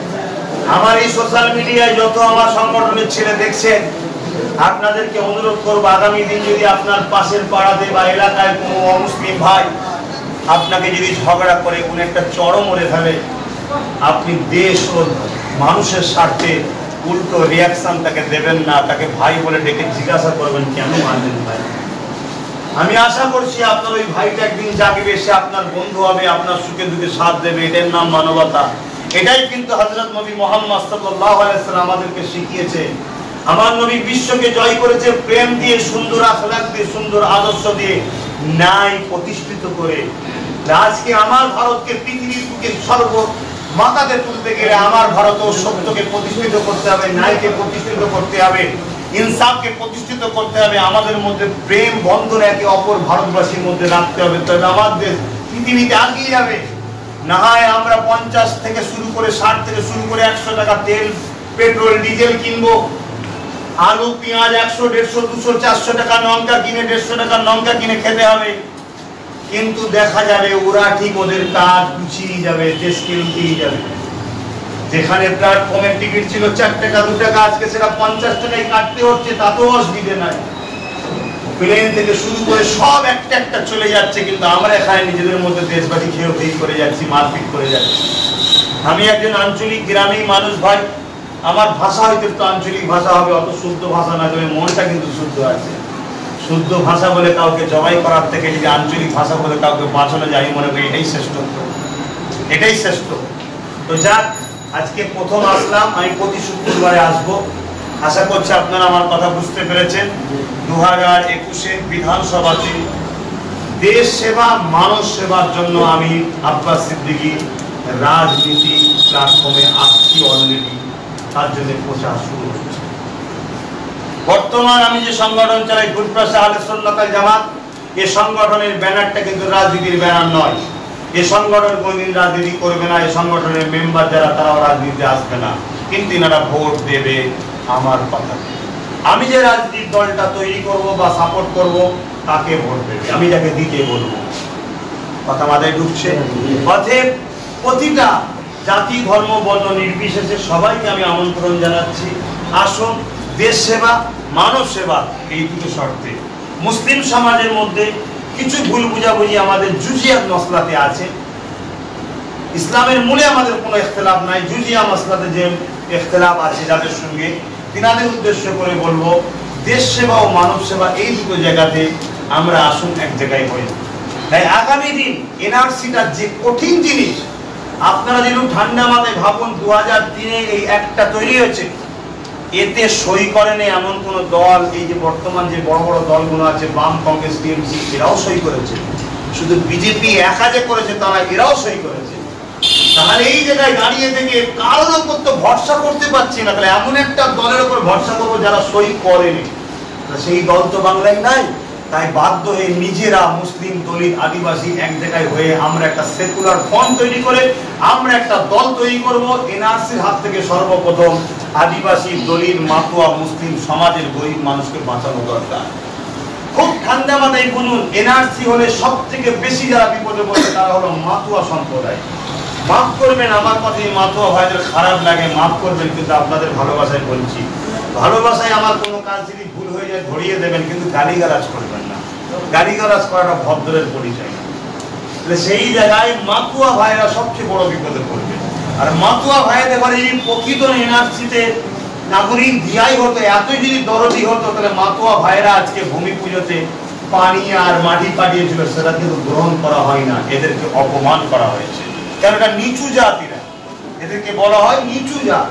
আমার এই সোশ্যাল মিডিয়ায় যত আমার সংগঠনের ছেলে দেখছেন, আপনাদেরকে অনুরোধ করবো, আগামী দিন যদি আপনার পাশের পাড়াতে বা এলাকায় কোনো অমুসলিম ভাই আপনাকে যদি ঝগড়া করে কোনো একটা চড় মরে ফেলে, আপনি দেশ ও মানুষের স্বার্থে উল্টো রিয়াকশন তাকে দেবেন না। তাকে ভাই বলে ডেকে জিজ্ঞাসা করবেন, কেন মানলেন ভাই? আমি আশা করছি আপনার ওই ভাইটা একদিন জাগবে, সে আপনার বন্ধু হবে, আপনার সুখে দুঃখে সাথ দেবে। এটার নাম মানবতা। এটাই কিন্তু হযরত নবী মুহাম্মদ সাল্লাল্লাহু আলাইহি ওয়াসাল্লাম আমাদেরকে শিখিয়েছে। আমার নবী বিশ্বকে জয় করেছে প্রেম দিয়ে, সুন্দর আখলাক দিয়ে, সুন্দর আদর্শ দিয়ে, ন্যায় প্রতিষ্ঠিত করে। আজকে আমার ভারতকে পৃথিবীর বুকে সর্ব মাথাতে তুলতে গেলে আমার ভারতও সত্যকে প্রতিষ্ঠিত করতে হবে, ন্যায়কে প্রতিষ্ঠিত করতে হবে, ইনসাফকে প্রতিষ্ঠিত করতে হবে। আমাদের মধ্যে প্রেম বন্ধন একে অপর ভারতবাসীর মধ্যে রাখতে হবে, তবে আমাদের দেশ পৃথিবীতে এগিয়ে যাবে। না হয় আমরা 50 থেকে শুরু করে 60 থেকে শুরু করে 100 টাকা তেল, পেট্রোল, ডিজেল কিনবো, আলু পেঁয়াজ 100, 150, 200, 400 টাকা লঙ্কা কিনে, 150 টাকা লঙ্কা কিনে খেতে হবে। কিন্তু দেখা যাবে ওরা ঠিক ওদের কাজ গুছিয়ে যাবে, দেশকে লুটিয়ে যাবে। যেখানে প্ল্যাটফর্মের টিকিট ছিল 4 টাকা 2 টাকা, আজকে সেটা 50 টাকায় কাটতে হচ্ছে, তাতেও অসুবিধে নাই। প্লেন থেকে শুরু করে সব একটা একটা চলে যাচ্ছে, কিন্তু আমরা এখানে নিজেদের মধ্যে দেশবাসী খেয়ে করে যাচ্ছি, মারপিট করে যাচ্ছি। আমি একজন আঞ্চলিক গ্রামীণ মানুষ ভাই, আমার ভাষা হয়তো একটু আঞ্চলিক ভাষা হবে, অত শুদ্ধ ভাষা না, তবে মনটা কিন্তু শুদ্ধ আছে। শুদ্ধ ভাষা বলে কাউকে জবাই করার থেকে যদি আঞ্চলিক ভাষা বলে কাউকে বাঁচানো যায়, মনে করি এটাই শ্রেষ্ঠ, এটাই শ্রেষ্ঠ। তো যাক, আজকে প্রথম আসলাম, আমি প্রতি শুক্রবারে আসবো। আশা করছি আপনারা আমার কথা বুঝতে পেরেছেন। 2021-এর বিধানসভাতে দেশ সেবা, মানব সেবার জন্য আমি আব্বাস সিদ্দিকী রাজনীতি প্ল্যাটফর্মে আসছি অলরেডি, তার জন্য প্রচার শুরু হচ্ছে। বর্তমান আমি যে সংগঠন চালাই, গুরপ্রাসা আহলে সুন্নাত ওয়াল জামাত, এই সংগঠনের ব্যানারটা কিন্তু রাজনীতির ব্যানার নয়। এই সংগঠন কোনদিন রাজনীতি করবে না, এই সংগঠনের মেম্বার যারা তারাও রাজনীতিতে আসবে না, কিন্তু এনারা ভোট দেবে আমার কথা। আমি যে রাজনীতির দলটা তৈরি করব বা সাপোর্ট করব, তাকে ভোট দেবে, আমি যাকে দিতে বলবো। কথা মাথায় ঢুকছে? অতএব প্রতিটা জাতি, ধর্ম, বর্ণ নির্বিশেষে সবাইকে আমি আমন্ত্রণ জানাচ্ছি, আসুন দেশ সেবা, মানব সেবা, এই দুটো শর্তে। মুসলিম সমাজের মধ্যে কিছু ভুল বুঝাবুঝি আমাদের জুজিয়াত মসলাতে আছে। ইসলামের মূলে আমাদের কোনো ইখতিলাফ নাই, জুজিয়া মসলাতে যে ইখতিলাফ আছে যাদের সঙ্গে, তিনাদের উদ্দেশ্য করে বলবো, দেশ সেবা ও মানব সেবা এই দুটো জায়গাতে আমরা আসুন এক জায়গায় হই। তাই আগামী দিন এনআরসিটা যে কঠিন জিনিস, আপনারা যেন ঠান্ডা মাথায় ভাবুন, 2003-এ এই একটা তৈরি হয়েছে, এতে সই করেনি এমন কোন দল, এই যে বর্তমান যে বড় বড় দলগুলো আছে, বাম, কংগ্রেস, টিএমসি, এরাও সই করেছে। শুধু বিজেপি একা যে করেছে তা না, এরাও সই করেছে। তাহলে এই জায়গায় দাঁড়িয়ে থেকে কারোর উপর তো ভরসা করতে পারছি না, তাহলে এমন একটা দলের উপর ভরসা করবো যারা সই করেনি, সেই দল তো বাংলায় নাই। তাই বাধ্য হয়ে নিজেরা মুসলিম, দলিত, আদিবাসী এক জায়গায় হয়ে আমরা একটা সেকুলার ফ্রন্ট তৈরি করে আমরা একটা দল তৈরি করব। এনআরসির হাত থেকে সর্বপ্রথম আদিবাসী, দলিত, মাতুয়া, মুসলিম সমাজের গরিব মানুষকে বাঁচানো দরকার। খুব ঠান্ডা মাথায় বলুন, এনআরসি হলে সব থেকে বেশি যারা বিপদে পড়বে তারা হলো মাতুয়া সম্প্রদায়। মাফ করবেন আমার কথাই মাতুয়া ভাইদের খারাপ লাগে, মাফ করবেন, কিন্তু আপনাদের ভালোবাসায় বলছি, ভালোবাসায় আমার কোনো কাজ যদি ভুল হয়ে যায় ধরিয়ে দেবেন, কিন্তু গালিগালাজ করবেন না। গালিগালাজ করাটা ভদ্রের পরিচয় না। সেই জায়গায় মাতুয়া ভাইরা সবচেয়ে বড় বিপদে পড়বে। আর মাতুয়া ভাইদের ঘরে যদি প্রকৃত এনআরসিতে নাগরিক দিয়াই হতো, এতই যদি দরদি হতো, তাহলে মাতুয়া ভাইরা আজকে ভূমি পুজোতে পানি আর মাটি পাঠিয়েছিল, সেটা কিন্তু গ্রহণ করা হয় না, এদেরকে অপমান করা হয়েছে। কারণ এটা নিচু জাতিরা, এদেরকে বলা হয় নিচু জাত,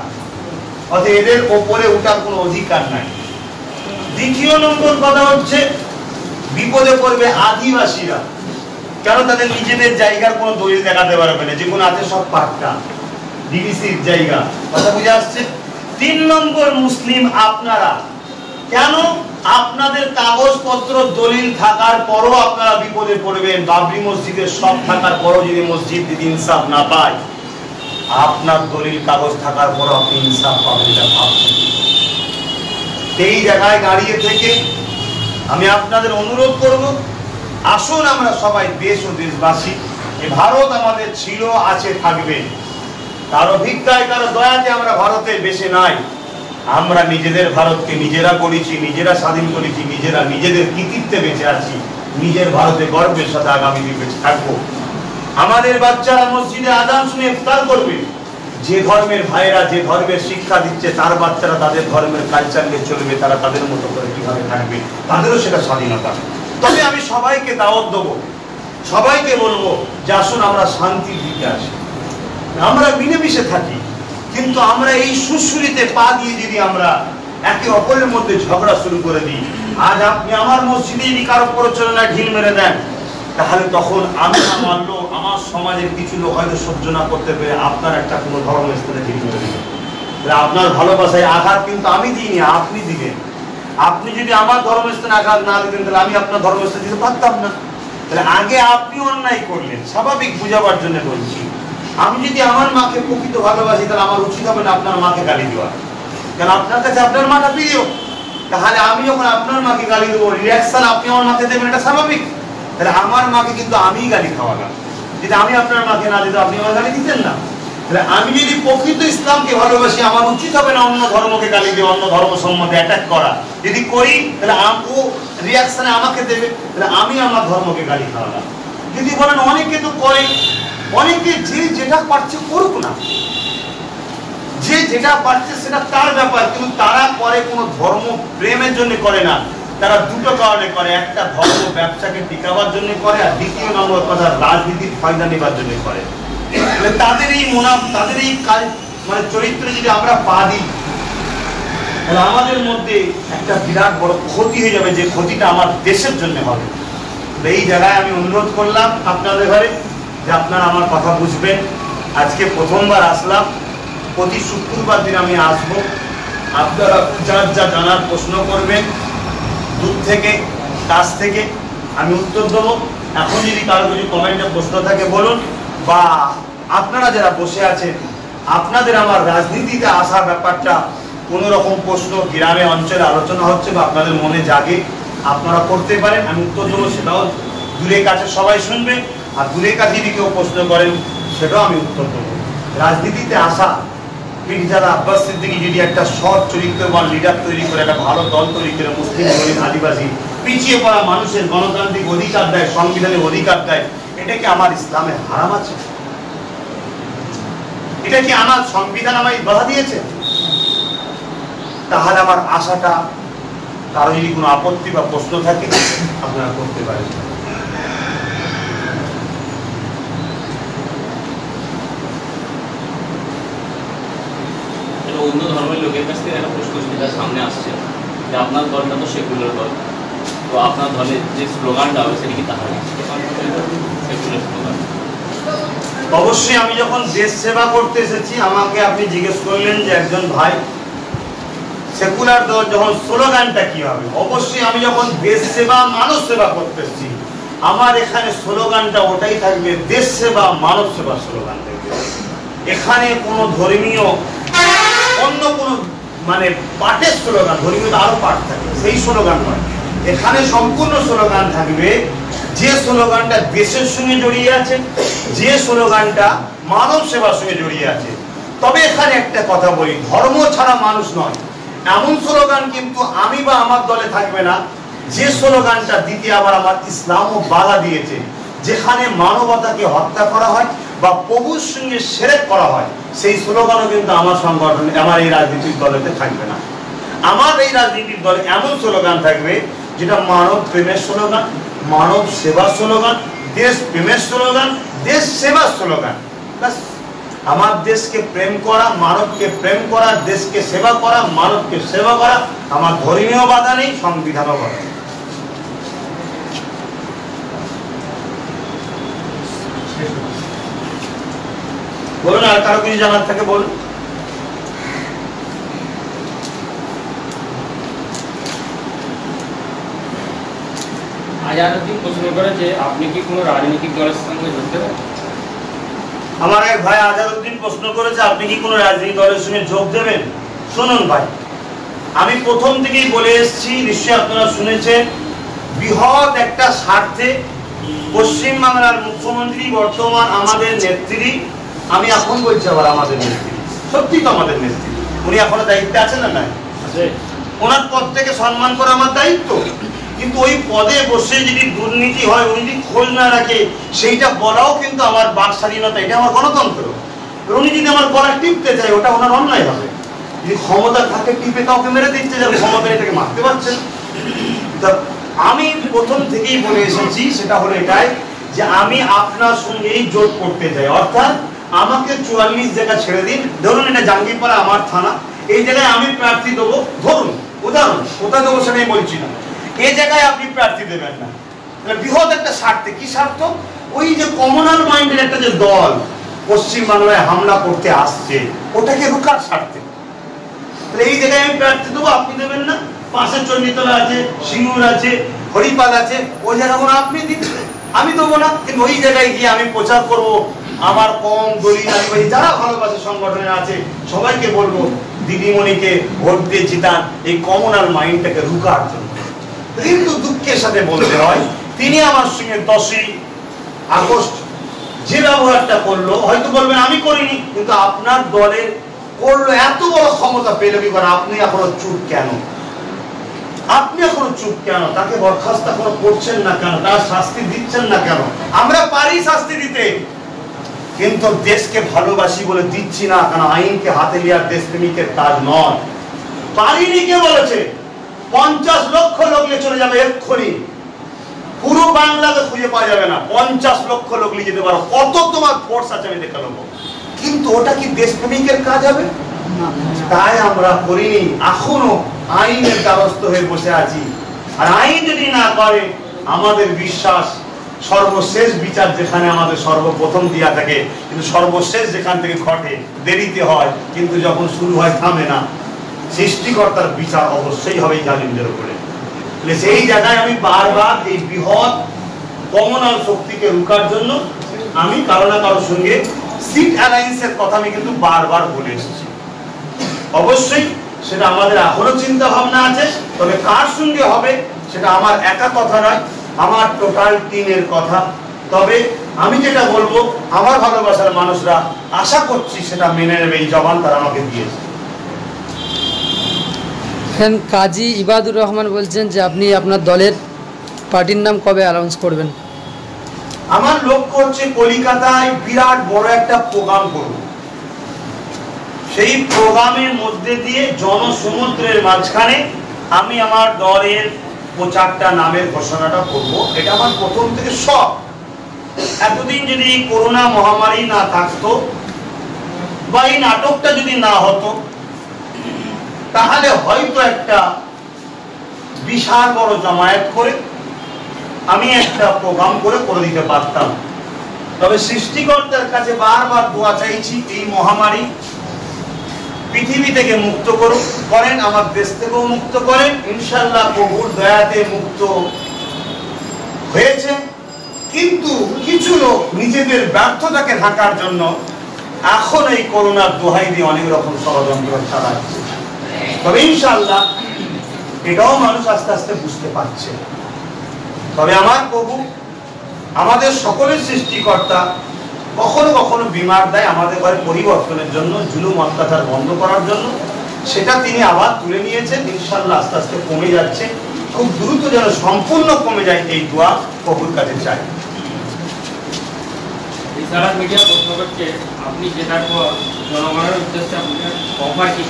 অর্থাৎ এদের ওপরে ওঠার কোনো অধিকার নাই। দ্বিতীয় নম্বর কথা হচ্ছে, বিপদে পড়বে আদিবাসীরা, কেন তাদের নিজেদের জায়গার কোনো দলিল দেখাতে পারবে না, যেগুলো আছে সব পাট্টা, ডিবিসির জায়গা। কথা বুঝে আসছে? 3 নম্বর মুসলিম আপনারা। কেন? আপনাদের কাগজপত্র দলিল থাকার পরও আপনারা বিপদে পড়বেন। বাবরি মসজিদের সব থাকার পরও যদি মসজিদ যদি ইনসাফ না পায়, আপনার দলিল কাগজ থাকার পরও আপনি ইনসাফ পাবেন এটা ভাবছেন। এই জায়গায় দাঁড়িয়ে থেকে আমি আপনাদের অনুরোধ করব, আসুন আমরা সবাই দেশ ও দেশবাসী, এই ভারত আমাদের ছিল, আছে, থাকবে। কারো ভিক্ষায় কারো দয়াতে আমরা ভারতের বেশি নাই। আমরা নিজেদের ভারতকে নিজেরা করেছি, নিজেরা স্বাধীন করেছি, নিজেরা নিজেদের কৃতিত্বে বেঁচে আছি। নিজের ভারতে গর্বের সাথে আগামী দিন বেঁচে থাকবো। আমাদের বাচ্চারা মসজিদে আযান শুনে ইফতার করবে। যে ধর্মের ভাইরা যে ধর্মের শিক্ষা দিচ্ছে তার বাচ্চারা তাদের ধর্মের কালচার নিয়ে চলবে, তারা তাদের মতো করে কিভাবে থাকবে, তাদেরও সেটা স্বাধীনতা। তবে আমি সবাইকে দাওয়াত দেবো, সবাইকে বলবো যে আসুন আমরা শান্তির দিকে আসি, আমরা মিলেমিশে থাকি। কিন্তু আমরা এই সুশুরিতে পা দিয়ে যদি আমরা একে অপরের মধ্যে ঝগড়া শুরু করে দিই, আজ আপনি আমার মসজিদে যদি কারো প্ররোচনায় ঢিল মেরে দেন, তাহলে তখন আমি না মানলেও আমার সমাজের কিছু লোক হয়তো সহ্য না করতে পেরে আপনার একটা কোনো ধর্মস্থানে ঢিল মেরে দিবেন। আপনার ভালোবাসায় আঘাত কিন্তু আমি দিইনি, আপনি দিবেন। আপনি যদি আমার ধর্মস্থানে আঘাত না দিতেন তাহলে আমি আপনার ধর্মস্থানে দিতে পারতাম না। তাহলে আগে আপনি অন্যায় করলেন, স্বাভাবিক বুঝাবার জন্য বলছি। আমি যদি আমার মাকে প্রকৃত ভালোবাসি তাহলে আমার উচিত হবে না আপনার মাকে গালি দেওয়া, কারণ আপনার কাছে আপনার মাটা প্রিয়। তাহলে আমি যখন আপনার মাকে গালি দেবো, রিয়াকশন আপনি আমার মাকে দেবেন, এটা স্বাভাবিক। তাহলে আমার মাকে কিন্তু আমিই গালি খাওয়ালাম। যদি আমি আপনার মাকে না দিতাম আপনি আমার গালি দিতেন না। তাহলে আমি যদি প্রকৃত ইসলামকে ভালোবাসি, আমার উচিত হবে না অন্য ধর্মকে গালি দিয়ে অন্য ধর্ম সম্বন্ধে অ্যাটাক করা। যদি করি তাহলে ও রিয়াকশনে আমাকে দেবে, তাহলে আমি আমার ধর্মকে গালি খাওয়ালাম। যদি বলেন অনেকে তো করে, অনেকে যে যেটা পারছে করুক না, যে যেটা পারছে সেটা তার ব্যাপার, কিন্তু তারা করে কোনো ধর্ম প্রেমের জন্য করে না। তারা দুটো কারণে করে, একটা ধর্ম ব্যবসাকে টিকাবার জন্য করে, আর দ্বিতীয় নম্বর কথা রাজনীতির ফায়দা নেবার জন্য করে। তাদের এই তাদের এই মানে চরিত্রে যদি আমরা পা দিই, তাহলে আমাদের মধ্যে একটা বিরাট বড় ক্ষতি হয়ে যাবে, যে ক্ষতিটা আমার দেশের জন্য হবে। এই জায়গায় আমি অনুরোধ করলাম আপনাদের ঘরে যে আপনারা আমার কথা বুঝবেন। আজকে প্রথমবার আসলাম, প্রতি শুক্রবার দিন আমি আসব। আপনারা যার যা জানার প্রশ্ন করবেন, দূর থেকে কাছ থেকে আমি উত্তর দেবো। এখন যদি কারো কিছু কমেন্টে প্রশ্ন থাকে বলুন, বা আপনারা যারা বসে আছেন আপনাদের আমার রাজনীতিতে আসার ব্যাপারটা কোনো রকম প্রশ্ন গ্রামে অঞ্চলে আলোচনা হচ্ছে বা আপনাদের মনে জাগে, আপনারা করতে পারেন, আমি উত্তর দেবো। সেটাও দূরে কাছে সবাই শুনবে, আর দূরে কাছে যদি কেউ প্রশ্ন করেন সেটাও আমি উত্তর দেবো। রাজনীতিতে আসা মির্জা আব্বাস সিদ্দিকী যদি একটা সৎ চরিত্রবান লিডার তৈরি করে, একটা ভালো দল তৈরি করে মুসলিম গরিব আদিবাসী পিছিয়ে পড়া মানুষের গণতান্ত্রিক অধিকার দেয়, সংবিধানের অধিকার দেয়, এটা কি আমার ইসলামে হারাম আছে? এটা কি আমার সংবিধান আমায় বাধা দিয়েছে? তাহলে আমার আশাটা, কারো যদি কোনো আপত্তি বা প্রশ্ন থাকে আপনারা করতে পারেন। অন্য ধর্মের লোকের কাছ থেকে একটা প্রশ্ন যেটা সামনে আসছে যে আপনার দলটা তো সেকুলার দল, তো আপনার দলের যে স্লোগানটা হবে সেটা কি তাহলে সেকুলার স্লোগান? অবশ্যই আমি যখন দেশ সেবা করতে এসেছি, আমাকে আপনি জিজ্ঞেস করলেন যে একজন ভাই সেকুলার দল যখন স্লোগানটা কি হবে, অবশ্যই আমি যখন দেশ সেবা মানব সেবা করতে এসেছি, আমার এখানে স্লোগানটা ওটাই থাকবে, দেশ সেবা মানব সেবা স্লোগান থাকবে। এখানে কোনো ধর্মীয় অন্য কোন মানে পাঠের স্লোগান, ধর্মীয় আরো পাঠ থাকে সেই স্লোগান নয়। এখানে সম্পূর্ণ স্লোগান থাকবে যে স্লোগানটা দেশের সঙ্গে জড়িয়ে আছে, যে স্লোগানটা মানব সেবার সঙ্গে জড়িয়ে আছে। তবে এখানে একটা কথা বলি, ধর্ম ছাড়া মানুষ নয় এমন স্লোগান কিন্তু আমি বা আমার দলে থাকবে না, যে স্লোগানটা দিতে আবার আমার ইসলামও বাধা দিয়েছে, যেখানে মানবতাকে হত্যা করা হয় বা প্রভুর সঙ্গে শিরক করা হয়, সেই স্লোগানও কিন্তু আমার সংগঠনে, আমার এই রাজনৈতিক দলেতে থাকবে না। আমার এই রাজনৈতিক দলে এমন স্লোগান থাকবে যেটা মানব প্রেমের স্লোগান, মানব সেবার স্লোগান, দেশ প্রেমের স্লোগান, দেশ সেবার স্লোগান। আমার দেশকে প্রেম করা, মানবকে প্রেম করা, দেশকে সেবা করা, মানবকে সেবা করা, আমার ধর্মীয় বাধা নেই, সংবিধানও বাধা নেই। বলুন, আর কারো কিছু জানার থাকে বলুন। আজাদউদ্দিন প্রশ্ন করে যে আপনি কি কোনো রাজনৈতিক দলের সঙ্গে যুক্ত হবেন? আমার এক ভাই আজাদউদ্দিন প্রশ্ন করেছে আপনি কি কোনো রাজনৈতিক দলের সঙ্গে যোগ দেবেন। শুনুন ভাই, আমি প্রথম থেকেই বলে এসেছি, নিশ্চয়ই আপনারা শুনেছেন, বৃহৎ একটা স্বার্থে পশ্চিমবাংলার মুখ্যমন্ত্রী বর্তমান আমাদের নেত্রী, আমি এখন বলছি আবার আমাদের নেত্রী, সত্যি তো আমাদের নেত্রী, উনি এখনো দায়িত্বে আছেন না নাই? ওনার পদ থেকে সম্মান করা আমার দায়িত্ব, কিন্তু ওই পদে বসে যদি দুর্নীতি হয়, উনি যদি খোঁজ না রাখে, সেইটা বলাও কিন্তু আমার বাক স্বাধীনতা, এটা আমার গণতন্ত্র। উনি যদি আমার গলা টিপতে চায়, ওটা ওনার অন্যায় হবে। যদি ক্ষমতা থাকে টিপে কাউকে মেরে দিচ্ছে, যাবে ক্ষমতা এটাকে মারতে পারছেন। আমি প্রথম থেকেই বলে এসেছি, সেটা হলো এটাই যে আমি আপনার সঙ্গেই জোট করতে চাই, অর্থাৎ আমাকে 44 জায়গা ছেড়ে দিন। ধরুন এটা জাঙ্গিপাড়া আমার থানা, এই জায়গায় আমি প্রার্থী দেবো, ধরুন উদাহরণ, কোথায় দেবো সেটাই বলছি না, এই জায়গায় আপনি প্রার্থী দেবেন না। বৃহৎ একটা স্বার্থে, কি স্বার্থ? ওই যে কমনাল মাইন্ডের একটা যে দল পশ্চিমবাংলায় হামলা করতে আসছে, ওটাকে রুখার স্বার্থে এই জায়গায় আমি প্রার্থী দেবো, আপনি দেবেন না। পাশে চণ্ডীতলা আছে, সিঙ্গুর আছে, হরিপাল আছে, ওই জায়গাগুলো আপনি দিচ্ছেন, আমি দেবো না। কিন্তু ওই জায়গায় গিয়ে আমি প্রচার করব, আমার কম দলীয় আদিবাসী যারা ভালোবাসে সংগঠনে আছে সবাইকে বলবো দিদিমণিকে ভোট দিয়ে জিতান, এই কমনাল মাইন্ডটাকে রুখার জন্য। কিন্তু দুঃখের সাথে বলতে হয়, তিনি আমার সঙ্গে 10ই আগস্ট যে ব্যবহারটা করলো, হয়তো বলবেন আমি করিনি, কিন্তু আপনার দলের করলো, এত বড় ক্ষমতা পেল কি করে? আপনি এখনো চুপ কেন? আপনি এখনো চুপ কেন? তাকে বরখাস্ত এখনো করছেন না কেন? তার শাস্তি দিচ্ছেন না কেন? আমরা পারি শাস্তি দিতে, কিন্তু দেশকে ভালোবাসি বলে দিচ্ছি না, কারণ আইনকে হাতে নেওয়ার দেশপ্রেমিকের কাজ নয়। পারিনি কে বলেছে? 50 লক্ষ লোক নিয়ে চলে যাবে এক্ষুনি, পুরো বাংলাকে খুঁজে পাওয়া যাবে না। 50 লক্ষ লোক নিয়ে যেতে পারো, কত তোমার ফোর্স আছে আমি দেখে নেবো, কিন্তু ওটা কি দেশপ্রেমিকের কাজ হবে? তাই আমরা করিনি, এখনো আইনের দ্বারস্থ হয়ে বসে আছি। আর আইন যদি না করে, আমাদের বিশ্বাস সর্বশেষ বিচার যেখানে আমাদের সর্বপ্রথম দিয়া থাকে, কিন্তু সর্বশেষ যেখান থেকে ঘটে দেরিতে হয়, কিন্তু যখন শুরু হয় থামে না। সৃষ্টিকর্তার বিচার অবশ্যই হবে জালিমদের উপরে। সেই জায়গায় আমি বারবার এই বৃহৎ কমনাল শক্তিকে রুখার জন্য আমি কারো না কারোর সঙ্গে সিট অ্যালায়েন্সের কথা আমি কিন্তু বারবার বলে এসেছি। অবশ্যই সেটা আমাদের এখনো চিন্তা ভাবনা আছে, তবে কার সঙ্গে হবে সেটা আমার একা কথা নয়, আমার টোটাল টিমের কথা। তবে আমি যেটা বলবো, আমার ভালোবাসার মানুষরা আশা করছি সেটা মেনে নেবে, এই জবান তারা আমাকে দিয়েছে। কাজী ইবাদুর রহমান বলছেন যে আপনি আপনার দলের পার্টির নাম কবে অ্যানাউন্স করবেন? আমার লক্ষ্য হচ্ছে কলিকাতায় বিরাট বড় একটা প্রোগ্রাম করব, সেই প্রোগ্রামের মধ্যে দিয়ে জনসমুদ্রের মাঝখানে আমি আমার দলের 4টা নামের ঘোষণাটা করব। এটা আমার প্রথম থেকে শখ। এতদিন যদি করোনা মহামারী না থাকতো বা এই নাটকটা যদি না হতো, তাহলে হয়তো একটা বিশাল বড় জামায়াত করে আমি একটা প্রোগ্রাম করে দিতে পারতাম। তবে সৃষ্টিকর্তার কাছে বারবার দোয়া চাইছি, এই মহামারী পৃথিবী থেকে মুক্ত করেন, আমার দেশ থেকেও মুক্ত করেন। ইনশাআল্লাহ প্রভুর দয়াতে মুক্ত হয়েছে, কিন্তু কিছু লোক নিজেদের ব্যর্থতাকে ঢাকার জন্য এখন এই করোনার দোহাই দিয়ে অনেক রকম ষড়যন্ত্র চালাচ্ছে। তবে ইনশাআল্লাহ এটাও মানুষ আস্তে আস্তে বুঝতে পারছে। তবে আমার প্রভু, আমাদের সকলের সৃষ্টিকর্তা, কখনো কখনো বিমার দেয় আমাদের ঘরে পরিবর্তনের জন্য, জুলুম অত্যাচার বন্ধ করার জন্য। সেটা তিনি আবার তুলে নিয়েছেন, ইনশাআল্লাহ আস্তে আস্তে কমে যাচ্ছে। খুব দ্রুত যেন সম্পূর্ণ কমে যায়, এই দোয়া প্রভুর কাছে চাই। ইসারা মিডিয়া প্রশ্ন করছে, আপনি জেতার পর জনগণের উদ্দেশ্যে আপনার অফার কি?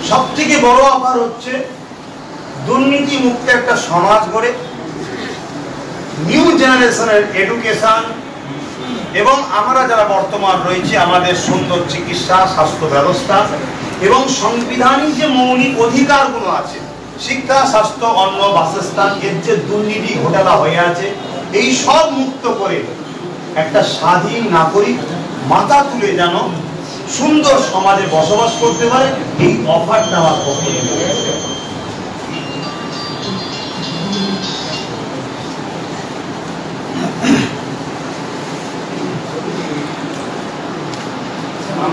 সব থেকে বড় অফার হচ্ছে দুর্নীতি মুক্ত একটা সমাজ গড়ে, নিউ জেনারেশনের এডুকেশন, এবং আমরা যারা বর্তমান রয়েছে আমাদের সুন্দর চিকিৎসা, স্বাস্থ্য ব্যবস্থা এবং সাংবিধানিক যে মৌলিক অধিকারগুলো আছে, শিক্ষা, স্বাস্থ্য, অন্ন, বাসস্থান, এর যে দুর্নীতি ঘোটালা হয়ে আছে, এই সব মুক্ত করে একটা স্বাধীন নাগরিক মাথা তুলে যেন সুন্দর সমাজে বসবাস করতে পারে, এই অফারটা আমার পক্ষে।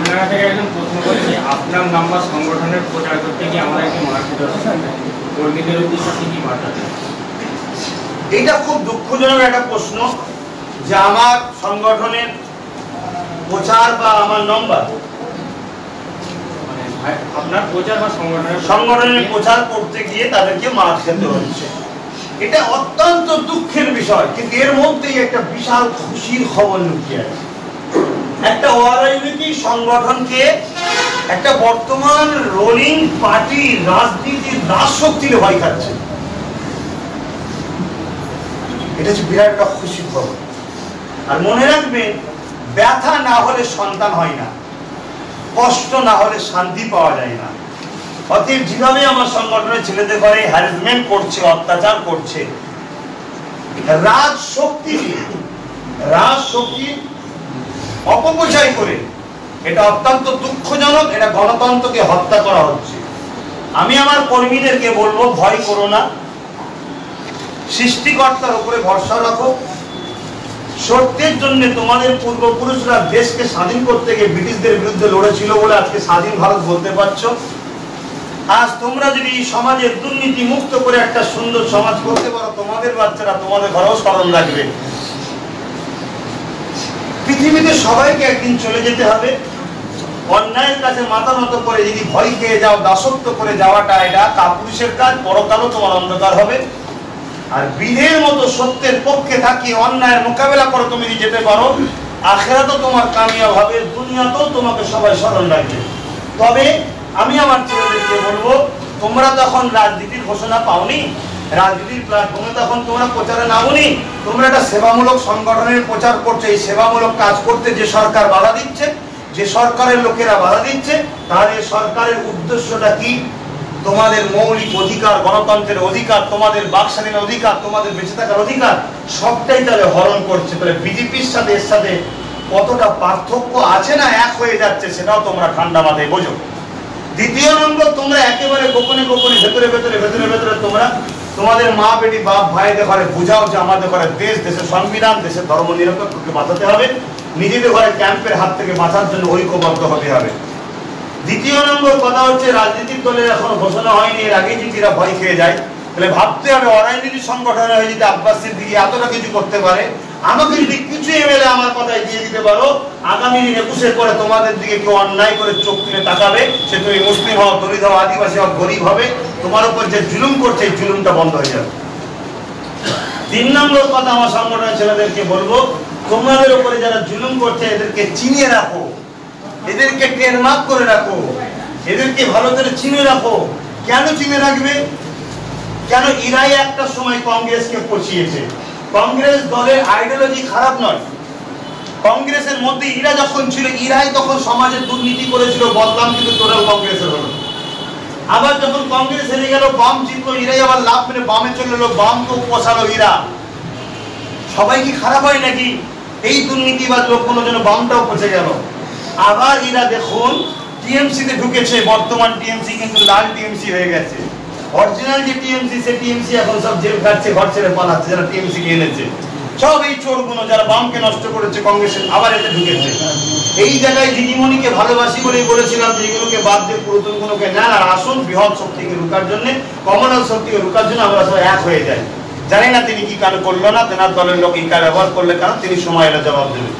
আপনার কাছে একজন প্রশ্ন করছি, আপনার নাম বা সংগঠনের প্রচার করতে গিয়ে আমরা একটি মার্কেট কর্মীদের উদ্দেশ্যে কি বার্তা দেন? এটা খুব দুঃখজনক একটা প্রশ্ন যে আমার সংগঠনের প্রচার বা আমার নম্বর আপনার প্রচার বা সংগঠনের প্রচার করতে গিয়ে তাদেরকে মার খেতে হচ্ছে। এটা অত্যন্ত দুঃখের বিষয়, কিন্তু এর মধ্যেই একটা বিশাল খুশির খবর লুকিয়ে আছে। একটা অরাজনৈতিক সংগঠনকে একটা বর্তমান রোলিং পার্টি রাজনীতির রাজশক্তির ভয় খাচ্ছে, এটা হচ্ছে বিরাট একটা খুশির খবর। আর মনে রাখবেন, ব্যথা না হলে সন্তান হয় না, কষ্ট না হলে শান্তি পাওয়া যায় না। অতএব যেভাবে আমার সংগঠনের ছেলেদের ঘরে হ্যারাসমেন্ট করছে, অত্যাচার করছে, রাজশক্তি অপপ্রচার করে, এটা অত্যন্ত দুঃখজনক। এটা গণতন্ত্রকে হত্যা করা হচ্ছে। আমি আমার কর্মীদেরকে বলবো, ভয় করো না, সৃষ্টিকর্তার উপরে ভরসা রাখো। সত্যের জন্য তোমাদের পূর্বপুরুষরা দেশকে স্বাধীন করতে গিয়ে ব্রিটিশদের বিরুদ্ধে লড়েছিল বলে আজকে স্বাধীন ভারত বলতে পারছো। আজ তোমরা যদি সমাজের দুর্নীতি মুক্ত করে একটা সুন্দর সমাজ করতে পারো, তোমাদের বাচ্চারা তোমাদের ঘরেও স্মরণ রাখবে। পৃথিবীতে সবাইকে একদিন চলে যেতে হবে। অন্যায়ের কাছে মাথা নত করে যদি ভয় খেয়ে যাও, দাসত্ব করে যাওয়াটা এটা কাপুরুষের কাজ। পরকালও তোমার অন্ধকার হবে। আর বীরের মতো সত্যের পক্ষে থাকিয়ে অন্যায়ের মোকাবেলা করে তুমি যদি যেতে পারো, আখিরাতেও তোমার কামিয়াব হবে, দুনিয়াতেও তোমাকে সবাই স্মরণ রাখবে। তবে আমি আমার ছেলেদেরকে বলবো, তোমরা তখন রাজনীতির ঘোষণা পাওনি, রাজনীতির প্ল্যাটফর্মে তখন তোমরা প্রচারে নামোনি, তোমরা একটা সেবামূলক সংগঠনের প্রচার করছো। এই সেবামূলক কাজ করতে যে সরকার বাধা দিচ্ছে, যে সরকারের লোকেরা বাধা দিচ্ছে, তাহলে সরকারের উদ্দেশ্যটা কি? তোমাদের মৌলিক অধিকার, গণতন্ত্রের অধিকার, তোমাদের বাকস্বাধীনের অধিকার, তোমাদের বেঁচে থাকার অধিকার, সবটাই তাহলে হরণ করছে। তাহলে বিজেপির সাথে এর সাথে কতটা পার্থক্য আছে না এক হয়ে যাচ্ছে, সেটাও তোমরা ঠান্ডা মাথায় বোঝো। দ্বিতীয় নম্বর, তোমরা একেবারে গোপনে গোপনে ভেতরে ভেতরে ভেতরে ভেতরে তোমরা তোমাদের মা বেটি বাপ ভাইদের ঘরে বুঝাও যে আমাদের ঘরে দেশ, দেশের সংবিধান, দেশের ধর্ম নিরপেক্ষকে বাঁচাতে হবে, নিজেদের ঘরে ক্যাম্পের হাত থেকে বাঁচার জন্য ঐক্যবদ্ধ হতে হবে। দ্বিতীয় নম্বর কথা হচ্ছে, রাজনৈতিক দলের এখনো ঘোষণা হয়নি, এর আগে যদি এরা ভয় খেয়ে যায়, তাহলে ভাবতে হবে অরাজনৈতিক সংগঠনের হয়ে যদি আব্বাস সিদ্দিকী এতটা কিছু করতে পারে, আমাকে যদি কিছু এমএলএ আমার কথায় দিয়ে দিতে পারো, আগামী দিন 21-এর পরে তোমাদের দিকে কেউ অন্যায় করে চোখ তুলে তাকাবে, সে তুমি মুসলিম হও, দলিত হও, আদিবাসী হও, গরিব হবে, তোমার উপর যে জুলুম করছে এই জুলুমটা বন্ধ হয়ে যাবে। 3 নম্বর কথা আমার সংগঠনের ছেলেদেরকে বলবো, তোমাদের উপরে যারা জুলুম করছে এদেরকে চিনিয়ে রাখো, এদেরকে ট্রেডমার্ক করে রাখো, এদেরকে ভালো করে চিনে রাখো। কেন চিনে রাখবে? কেন ইরাই একটা সময় কংগ্রেসকে পচিয়েছে। কংগ্রেস দলের আইডিওলজি খারাপ নয়, কংগ্রেসের মধ্যে ইরা যখন ছিল, ইরাই তখন সমাজের দুর্নীতি করেছিল, বদনাম কিন্তু তোরাও কংগ্রেসের হলো। আবার যখন কংগ্রেস হেরে গেল, বাম জিতলো, ইরাই আবার লাভ মেরে বামে চলে এলো, বামকে পোষালো ইরা। সবাই কি খারাপ হয় নাকি? এই দুর্নীতিবাদ লোকগুলো যেন বামটাও পচে গেল। আবার এরা দেখুন টিএমসি তে ঢুকেছে, বর্তমান টিএমসি কিন্তু লাল টিএমসি হয়ে গেছে। অরিজিনাল যে টিএমসি, সে টিএমসি এখন সব জেল খাচ্ছে, ঘর ছেড়ে পালাচ্ছে, যারা টিএমসি কে এনেছে। সব এই চোরগুলো যারা বামকে নষ্ট করেছে, কংগ্রেসের আবার এতে ঢুকেছে। এই জায়গায় দিদিমণিকে ভালোবাসি বলেই বলেছিলাম যে এগুলোকে বাদ দিয়ে পুরাতন গুলোকে নেন, আর আসুন বৃহৎ শক্তিকে রুখার জন্য, কমনওয়েলথ শক্তিকে রুখার জন্য আমরা সবাই এক হয়ে যাই। জানি না তিনি কি কাজ করলো না, তেনার দলের লোক এই কাজ ব্যবহার করলে, কারণ তিনি সময় এলে জবাব দেবেন।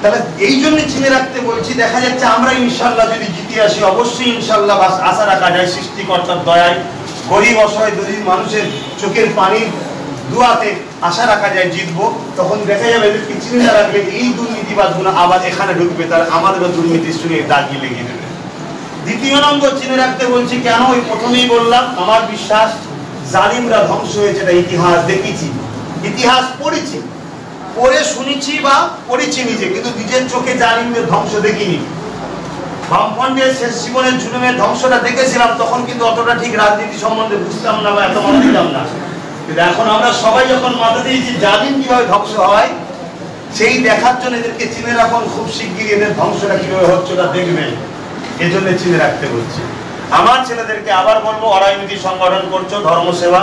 তাহলে এই জন্য চিনে রাখতে বলছি। দেখা যাচ্ছে আমরা ইনশাল্লাহ যদি জিতে আসি, অবশ্যই ইনশাল্লাহ আশা রাখা যায় সৃষ্টিকর্তার দয়ায়, গরিব অসহায় দরিদ্র মানুষের চোখের পানির দুয়াতে আশা রাখা যায় জিতবো। তখন দেখা যাবে এদেরকে চিনে না রাখলে এই দুর্নীতিবাদগুলো আবার এখানে ঢুকবে, তাহলে আমাদেরও দুর্নীতির সঙ্গে দাগিয়ে লেগে দেবে। দ্বিতীয় নম্বর চিনে রাখতে বলছি কেন, ওই প্রথমেই বললাম, আমার বিশ্বাস জালিমরা ধ্বংস হয়েছে, এটা ইতিহাস দেখেছি, ইতিহাস পড়েছি, পড়ে শুনেছি বা পড়েছি নিজে, কিন্তু নিজের চোখে জালিমদের ধ্বংস দেখিনি। বামফ্রন্টের শেষ জীবনের জুলুমের ধ্বংসটা দেখেছিলাম, তখন কিন্তু অতটা ঠিক রাজনীতি সম্বন্ধে বুঝতাম না বা এত মাথা দিতাম না। কিন্তু এখন আমরা সবাই যখন মাথা দিয়েছি জালিম কিভাবে ধ্বংস হয়, সেই দেখার জন্য এদেরকে চিনে রাখুন, খুব শিগগিরই এদের ধ্বংসটা কিভাবে হচ্ছে ওটা দেখবেন, এজন্য চিনে রাখতে বলছি। আমার ছেলেদেরকে আবার বলবো, অরাজনৈতিক সংগঠন করছো, ধর্মসেবা,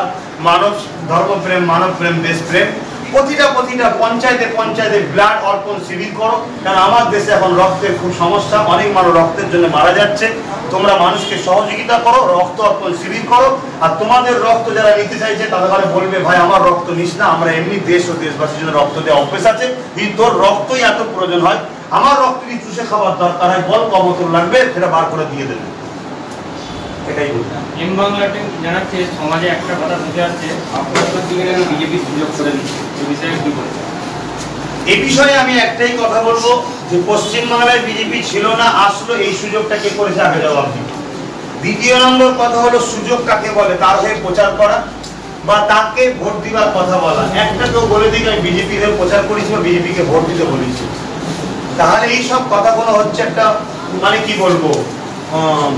মানব ধর্মপ্রেম, মানব প্রেম, দেশপ্রেম, প্রতিটা পঞ্চায়েতে ব্লাড অর্পণ শিবির করো, কারণ আমার দেশে এখন রক্তের খুব সমস্যা, অনেক মানুষ রক্তের জন্য মারা যাচ্ছে। তোমরা মানুষকে সহযোগিতা করো, রক্ত অর্পণ শিবির করো। আর তোমাদের রক্ত যারা নিতে চাইছে তাদের বলবে ভাই আমার রক্ত নিস না, আমরা এমনি দেশ ও দেশবাসীর জন্য রক্ত দেওয়া অভ্যেস আছে, কিন্তু তোর রক্তই এত প্রয়োজন হয়, আমার রক্ত যদি চুষে খাবার দরকার হয় বল কবতর লাগবে, সেটা বার করে দিয়ে দেবে। এটাই বলছি। এম বাংলাতে জানাচ্ছে সমাজে একটা কথা বুঝে আসছে, আপনাদের দিকে বিজেপি সুযোগ করে দিচ্ছে, এই বিষয়ে কি বলবেন? এই বিষয়ে আমি একটাই কথা বলবো যে পশ্চিমবাংলায় বিজেপি ছিল না, আসলো, এই সুযোগটা কে করেছে আগে জবাব দিন। দ্বিতীয় নম্বর কথা হলো সুযোগ কাকে বলে, তার হয়ে প্রচার করা বা তাকে ভোট দিবার কথা বলা। একটা কেউ বলে দিক আমি বিজেপির হয়ে প্রচার করেছি বা বিজেপিকে ভোট দিতে বলেছি, তাহলে এই সব কথাগুলো হচ্ছে একটা মানে কি বলবো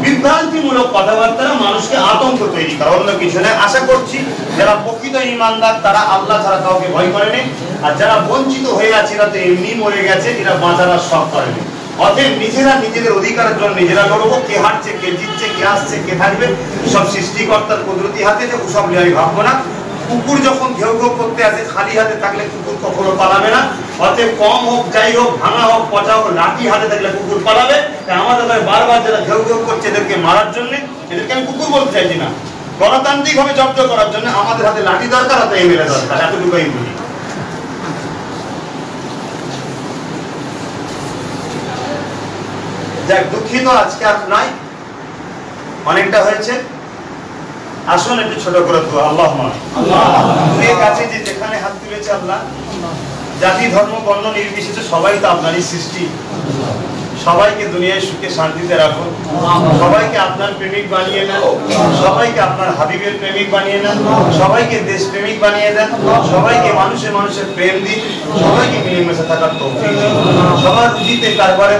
বিভ্রান্তিমূলক কথাবার্তা, মানুষকে আতঙ্ক তৈরি করা, অন্য কিছু নয়। আশা করছি যারা প্রকৃত ইমানদার তারা আল্লাহ ছাড়া কাউকে ভয় করেনি, আর যারা বঞ্চিত হয়ে আছে এরা তো এমনি মরে গেছে, এরা বাঁচানোর শখ করেনি। অতএব নিজেরা নিজেদের অধিকারের জন্য নিজেরা লড়বো, কে হারছে কে জিতছে কে আসছে কে থাকবে সব সৃষ্টিকর্তার কুদরতি হাতে, যে ওসব নিয়ে আমি ভাববো না। কুকুর যখন ঘেউ ঘেউ করতে আসে খালি হাতে থাকলে কুকুর কখনো পালাবে না। অতএব কম হোক যাই হোক, ভাঙা হোক পচা হোক, লাঠি হাতে থাকলে কুকুর পালাবে। তাই আমাদের বারবার যারা ঘেউ ঘেউ করছে এদেরকে মারার জন্য, এদেরকে আমি কুকুর বলতে চাইছি না, গণতান্ত্রিক ভাবে জব্দ করার জন্য আমাদের হাতে লাঠি দরকার, হাতে এমএলএ দরকার, এতটুকুই বলি। যাক, দুঃখিত আজকে আর নাই, অনেকটা হয়েছে। আসুন একটু ছোট করে দোয়া। আল্লাহুম্মা আল্লাহর কাছে যে যেখানে হাত তুলেছে আল্লাহ, জাতি ধর্ম বর্ণ নির্বিশেষে সবাই তো আপনারই সৃষ্টি, সবাইকে দুনিয়ায় সুখে শান্তিতে রাখুন, সবাইকে আপনার প্রেমিক বানিয়ে নেন, সবাইকে আপনার হাবিবের প্রেমিক বানিয়ে নেন, সবাইকে দেশ প্রেমিক বানিয়ে দেন, সবাইকে মানুষের প্রেম দিন, সবাইকে মিলেমিশে থাকার তৌফিক দিন, সবার রুজিতে কারবারে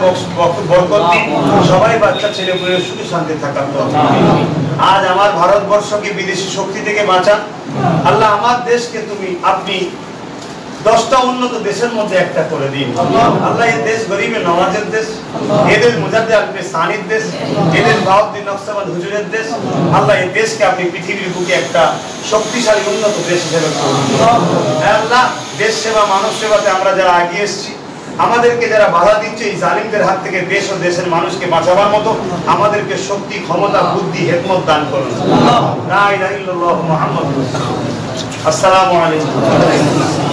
বরকত দিন, সবাই বাচ্চা ছেলে মেয়ের সুখে শান্তি থাকার তৌফিক দিন। আজ আমার ভারতবর্ষকে বিদেশি শক্তি থেকে বাঁচান আল্লাহ, আমার দেশকে আপনি 10টা উন্নত দেশের মধ্যে একটা করে দিন আল্লাহ। এই দেশ গরিবে নওয়াজের দেশ, এদের মুজাদ্দিদ আলমে সানির দেশ, এদের বাউদ্দিন নকশবন্দ হুজুরের দেশ। আল্লাহ এই দেশকে আপনি পৃথিবীর বুকে একটা শক্তিশালী উন্নত দেশ হিসেবে করুন। আল্লাহ দেশ সেবা মানব সেবাতে আমরা যারা এগিয়ে এসেছি, আমাদেরকে যারা বাধা দিচ্ছে এই জালিমদের হাত থেকে দেশ ও দেশের মানুষকে বাঁচাবার মতো আমাদেরকে শক্তি ক্ষমতা বুদ্ধি হিকমত দান করুন। লা ইলাহা ইল্লাল্লাহু মুহাম্মাদুর রাসূলুল্লাহ। আসসালামু আলাইকুম।